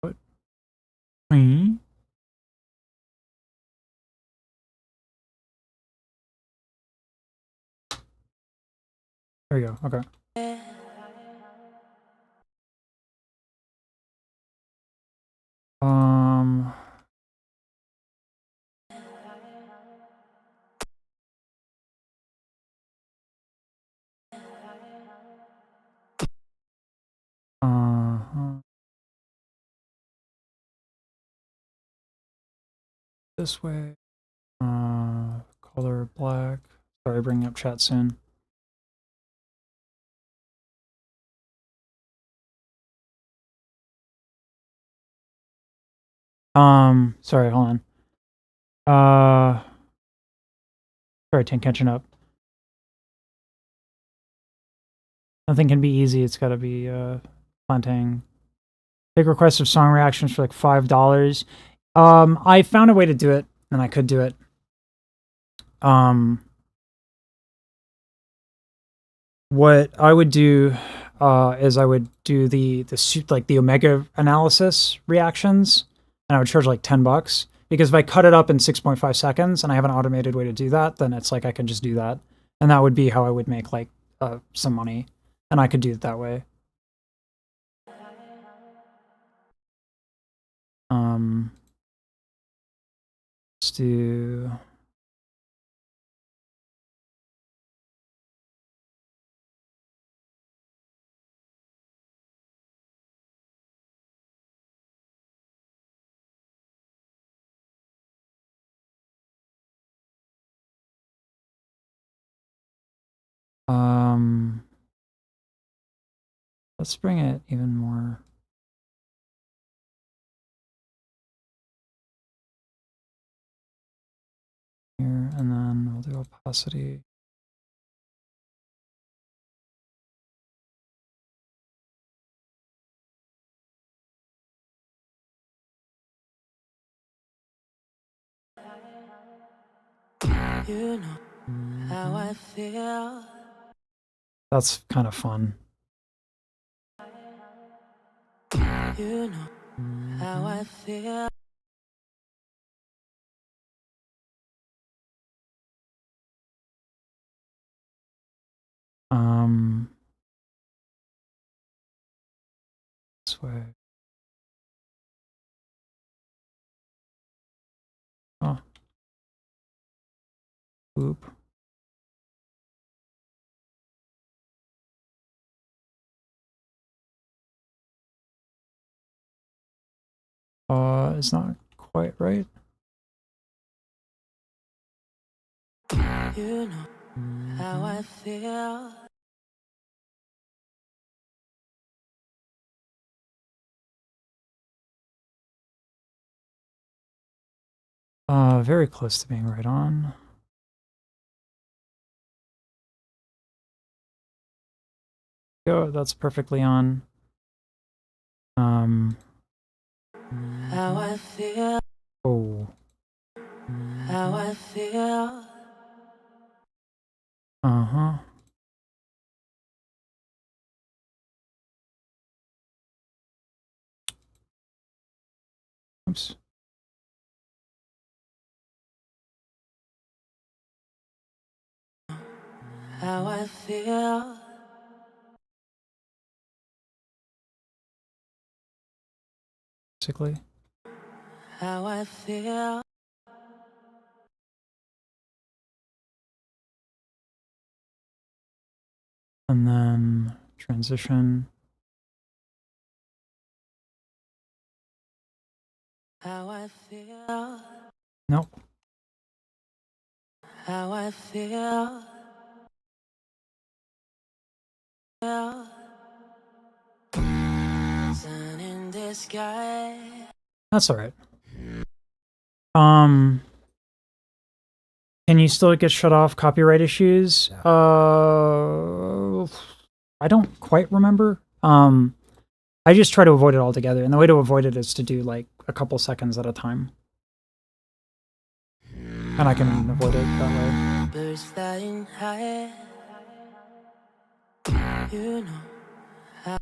What? Me? There we go. Okay. This way. Color black. Sorry, bringing up chat soon. Sorry, hold on. Sorry, Tank, catching up. Nothing can be easy, it's gotta be, planting Take requests of song reactions for like $5. I found a way to do it, and I could do it. What I would do is I would do the Omega analysis reactions, and I would charge like $10, because if I cut it up in 6.5 seconds and I have an automated way to do that, then it's like I can just do that, and that would be how I would make like some money, and I could do it that way. Let's do. Let's bring it even more. Here, and then we'll do opacity. You know how I feel. That's kind of fun. You know how I feel. This way. Oh. Oop. It's not quite right. You know how I feel. Very close to being right on. Go, that's perfectly on. How I feel. Oh. How I feel. Uh-huh. Oops. How I feel. Basically. How I feel. And then transition. How I feel. Nope. How I feel. Sun in the sky. That's all right. Can you still get shut off copyright issues? I don't quite remember. I just try to avoid it altogether, and the way to avoid it is to do like a couple seconds at a time. And I can avoid it that way. Birds flying high. You know how.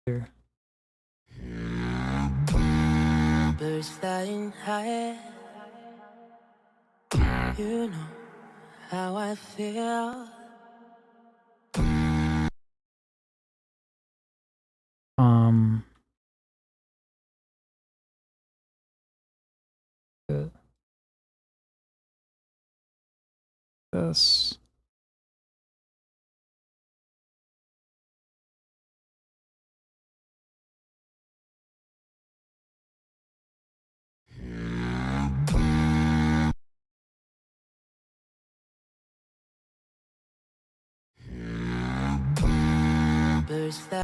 Here. Birds flying high. You know how I feel. Good. This. Birds fly.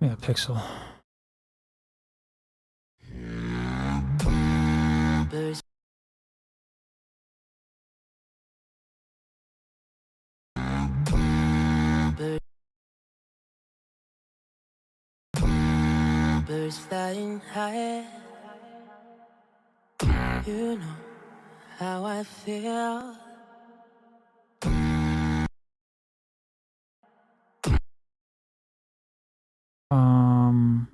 Yeah, pixel. Birds, birds, birds flying high. You know how I feel. Um,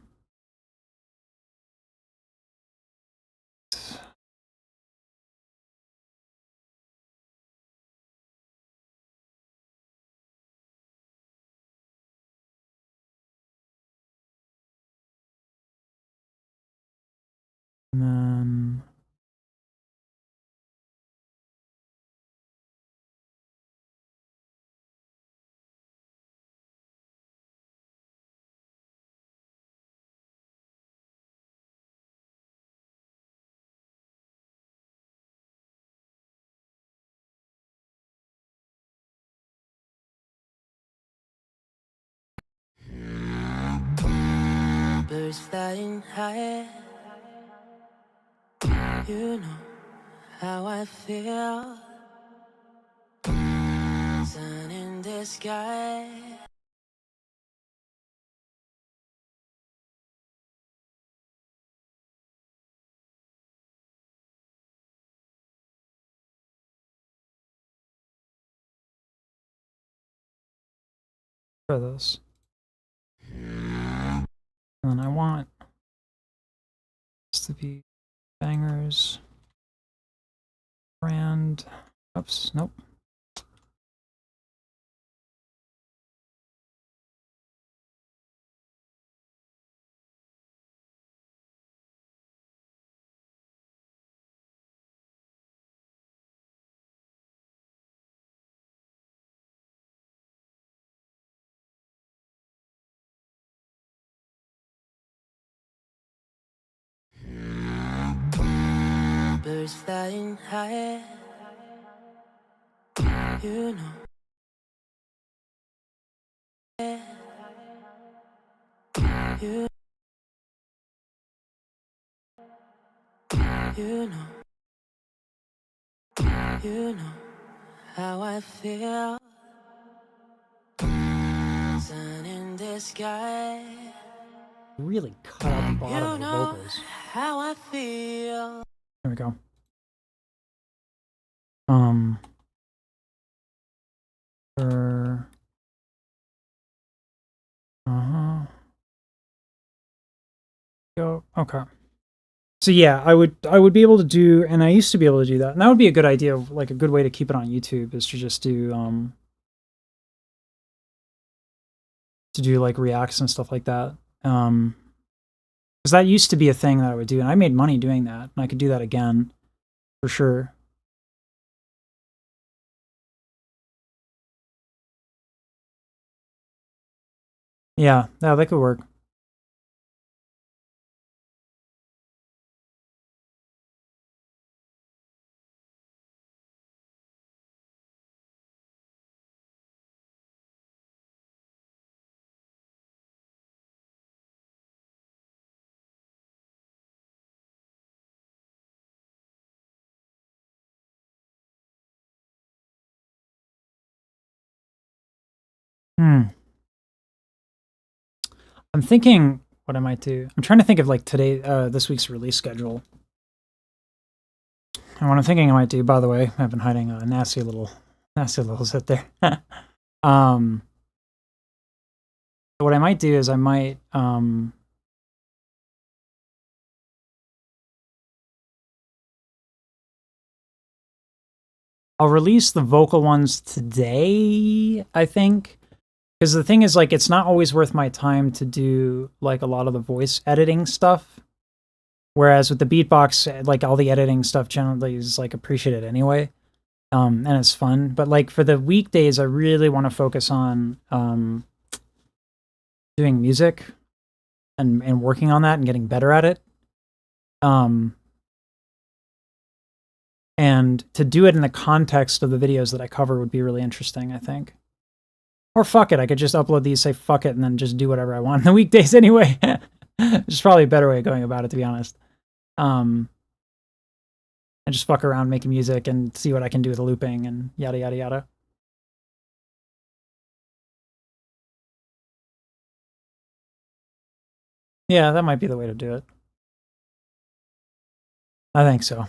and then Birds flying high. You know how I feel. Sun in the sky. try this. And then I want this to be bangers. Brand. Oops, nope. Birds flying high. You know. You, you know. You know how I feel. Sun in the sky. Really cut out the bottom You of the know vocals. how I feel. There we go. For go. Okay. So yeah, I would be able to do, and I used to be able to do that, and that would be a good idea. Like a good way to keep it on YouTube is to do like reacts and stuff like that. Because that used to be a thing that I would do, and I made money doing that, and I could do that again for sure. Yeah, that could work. I'm thinking what I might do. I'm trying to think of like this week's release schedule. And what I'm thinking I might do, by the way, I've been hiding a nasty little zit there. What I might do is I might I'll release the vocal ones today, I think. Because the thing is, like, it's not always worth my time to do, like, a lot of the voice editing stuff. Whereas with the beatbox, like, all the editing stuff generally is, like, appreciated anyway. And it's fun. But, like, for the weekdays, I really want to focus on doing music and working on that and getting better at it. And to do it in the context of the videos that I cover would be really interesting, I think. Or fuck it, I could just upload these, say fuck it, and then just do whatever I want on the weekdays anyway. Which is probably a better way of going about it, to be honest. And just fuck around making music and see what I can do with the looping and yada yada yada. Yeah, that might be the way to do it. I think so.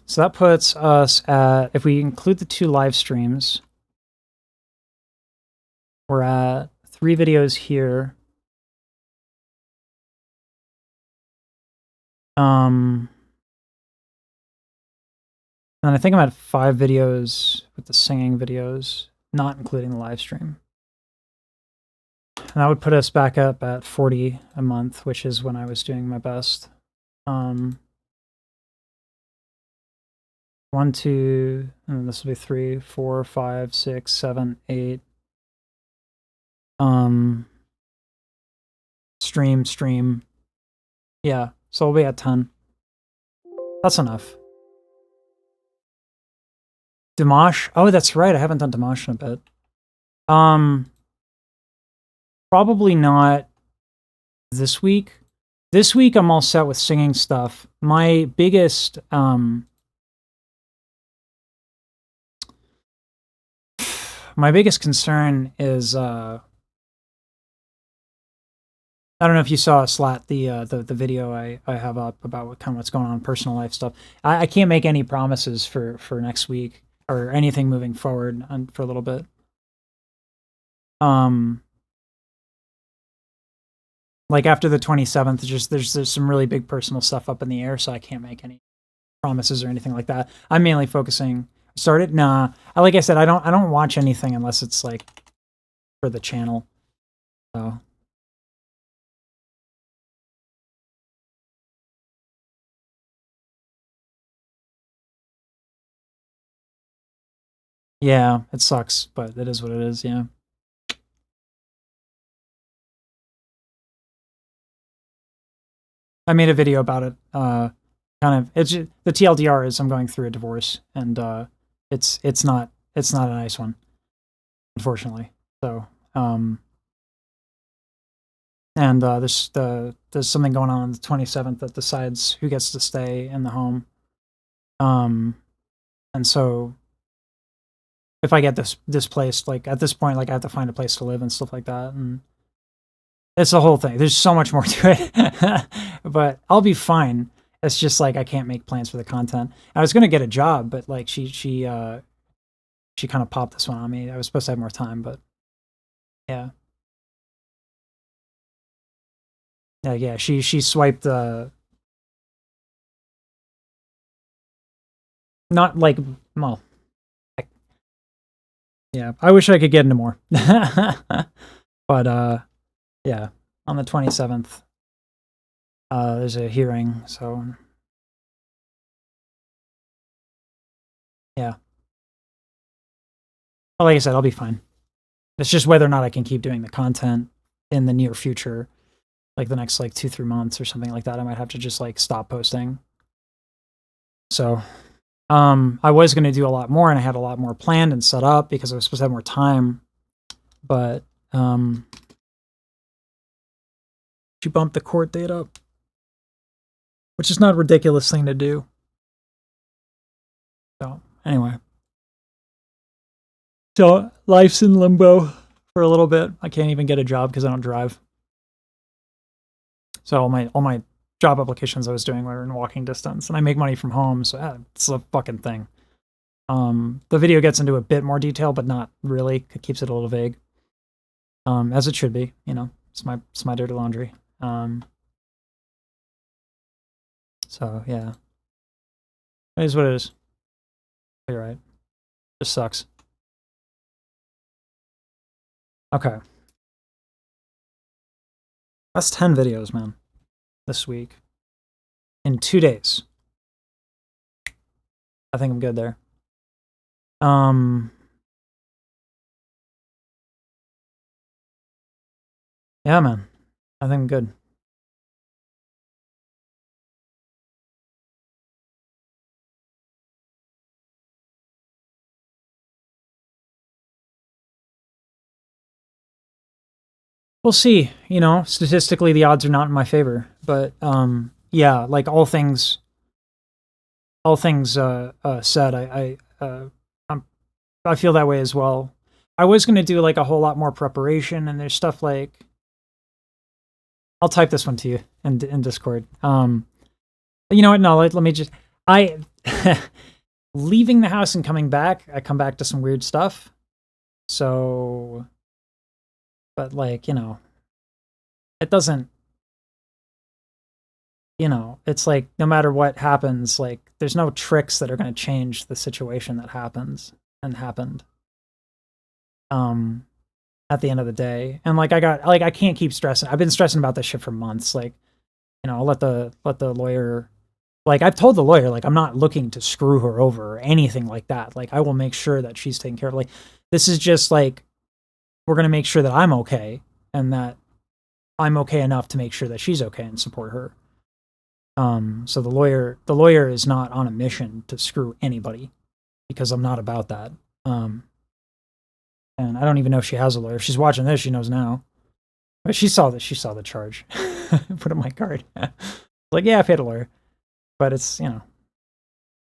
So that puts us at, if we include the 2 live streams, we're at 3 videos here. And I think I'm at 5 videos with the singing videos, not including the live stream. And that would put us back up at 40 a month, which is when I was doing my best. 1, 2, and this will be 3, 4, 5, 6, 7, 8. Stream. Yeah, so we'll be at 10. That's enough. Dimash? Oh, that's right. I haven't done Dimash in a bit. Probably not this week. This week I'm all set with singing stuff. My biggest concern is I don't know if you saw Slat, the video I have up about kind of what's going on in personal life stuff. I can't make any promises for next week or anything moving forward for a little bit. Like after the 27th, just there's some really big personal stuff up in the air, so I can't make any promises or anything like that. I'm mainly focusing. Started? Nah. Like I said, I don't watch anything unless it's like for the channel. So. Yeah, it sucks, but it is what it is, yeah. I made a video about it. Kind of, it's just, the TLDR is I'm going through a divorce, and it's not a nice one, unfortunately. So, and there's something going on the 27th that decides who gets to stay in the home. And so if I get displaced, like at this point, like I have to find a place to live and stuff like that, and it's a whole thing. There's so much more to it, but I'll be fine. It's just like I can't make plans for the content. I was gonna get a job, but like she kind of popped this one on me. I was supposed to have more time, but yeah, yeah. She swiped not like well, yeah. I wish I could get into more, but yeah. On the 27th, there's a hearing, so yeah. Well, like I said, I'll be fine. It's just whether or not I can keep doing the content in the near future, like the next like 2-3 months or something like that. I might have to just like stop posting. So, I was going to do a lot more, and I had a lot more planned and set up because I was supposed to have more time, but she bumped the court date up, which is not a ridiculous thing to do. So anyway, so life's in limbo for a little bit. I can't even get a job because I don't drive. So all my job applications I was doing were in walking distance, and I make money from home, so it's a fucking thing. The video gets into a bit more detail, but not really. It keeps it a little vague, as it should be. You know, it's my dirty laundry. So yeah, it is what it is. You're right. Just sucks. Okay. That's 10 videos, man, this week. In 2 days. I think I'm good there. Yeah, man. I think I'm good. We'll see. You know, statistically, the odds are not in my favor. But yeah, like all things said, I feel that way as well. I was gonna do like a whole lot more preparation, and there's stuff like I'll type this one to you in Discord. You know what? No, let me just leaving the house and coming back. I come back to some weird stuff. So, but like you know, it doesn't. You know, it's like no matter what happens, like there's no tricks that are going to change the situation that happens and happened. At the end of the day, and like I can't keep stressing. I've been stressing about this shit for months. Like, you know, I'll let the lawyer. Like I've told the lawyer, like I'm not looking to screw her over or anything like that. Like I will make sure that she's taken care of. Like this is just like we're going to make sure that I'm okay and that I'm okay enough to make sure that she's okay and support her. So the lawyer is not on a mission to screw anybody because I'm not about that. And I don't even know if she has a lawyer. If she's watching this, she knows now. But she saw the charge. Put on my card. Like, yeah, I paid a lawyer. But it's, you know,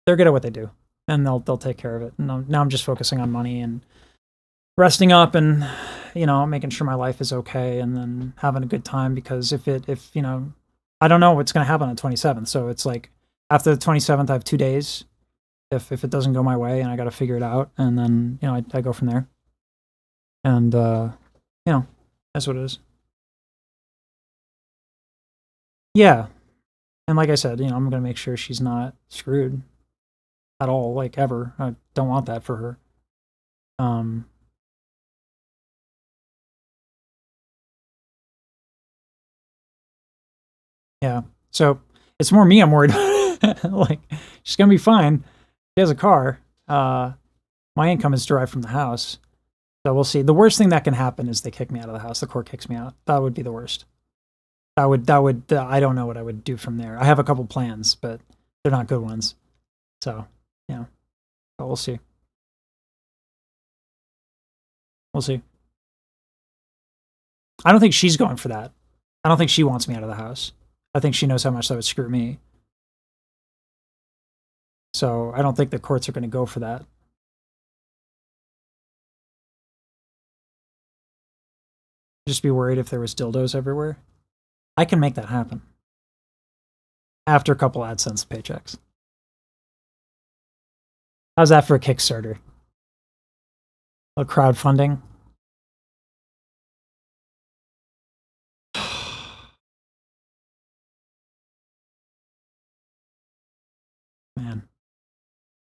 they're good at what they do. And they'll take care of it. And now I'm just focusing on money and resting up and, you know, making sure my life is okay and then having a good time because if you know, I don't know what's going to happen on the 27th. So it's like after the 27th, I have 2 days. If it doesn't go my way and I got to figure it out. And then, you know, I go from there. And, you know, that's what it is. Yeah. And like I said, you know, I'm going to make sure she's not screwed at all, like ever. I don't want that for her. Yeah. So it's more me I'm worried about. Like, she's going to be fine. She has a car. My income is derived from the house. So we'll see. The worst thing that can happen is they kick me out of the house. The court kicks me out. That would be the worst. That would. I don't know what I would do from there. I have a couple plans, but they're not good ones. So, yeah. But we'll see. We'll see. I don't think she's going for that. I don't think she wants me out of the house. I think she knows how much that would screw me. So I don't think the courts are going to go for that. Just be worried if there was dildos everywhere. I can make that happen. After a couple AdSense paychecks. How's that for a Kickstarter? A crowdfunding? Man.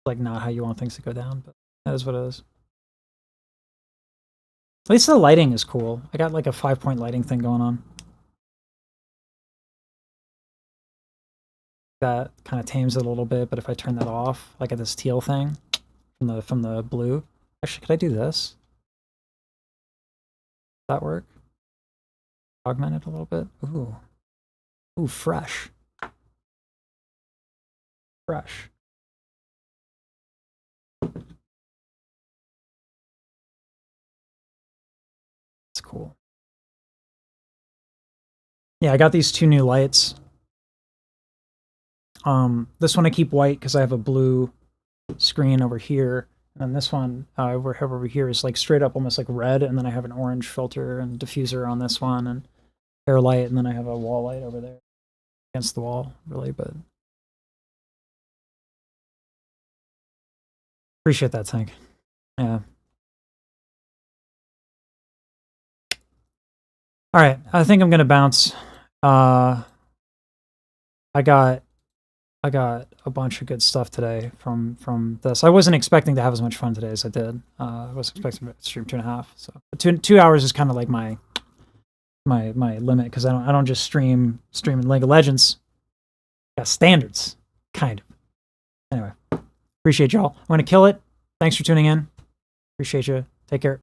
Like not how you want things to go down, but that is what it is. At least the lighting is cool. I got like a 5-point lighting thing going on. That kind of tames it a little bit, but if I turn that off, like at this teal thing from the blue. Actually, could I do this? Does that work? Augment it a little bit. Ooh. Ooh, fresh. Fresh. That's cool. Yeah, I got these 2 new lights. This one I keep white because I have a blue screen over here, and this one over here is like straight up almost like red, and then I have an orange filter and diffuser on this one, and air light, and then I have a wall light over there against the wall, really, but appreciate that, Tank. Yeah. All right, I think I'm gonna bounce. I got a bunch of good stuff today from this. I wasn't expecting to have as much fun today as I did. I was expecting to stream 2.5. So 2 hours is kind of like my limit because I don't just stream in League of Legends. Got standards, kind of. Anyway, appreciate y'all. I'm gonna kill it. Thanks for tuning in. Appreciate you. Take care.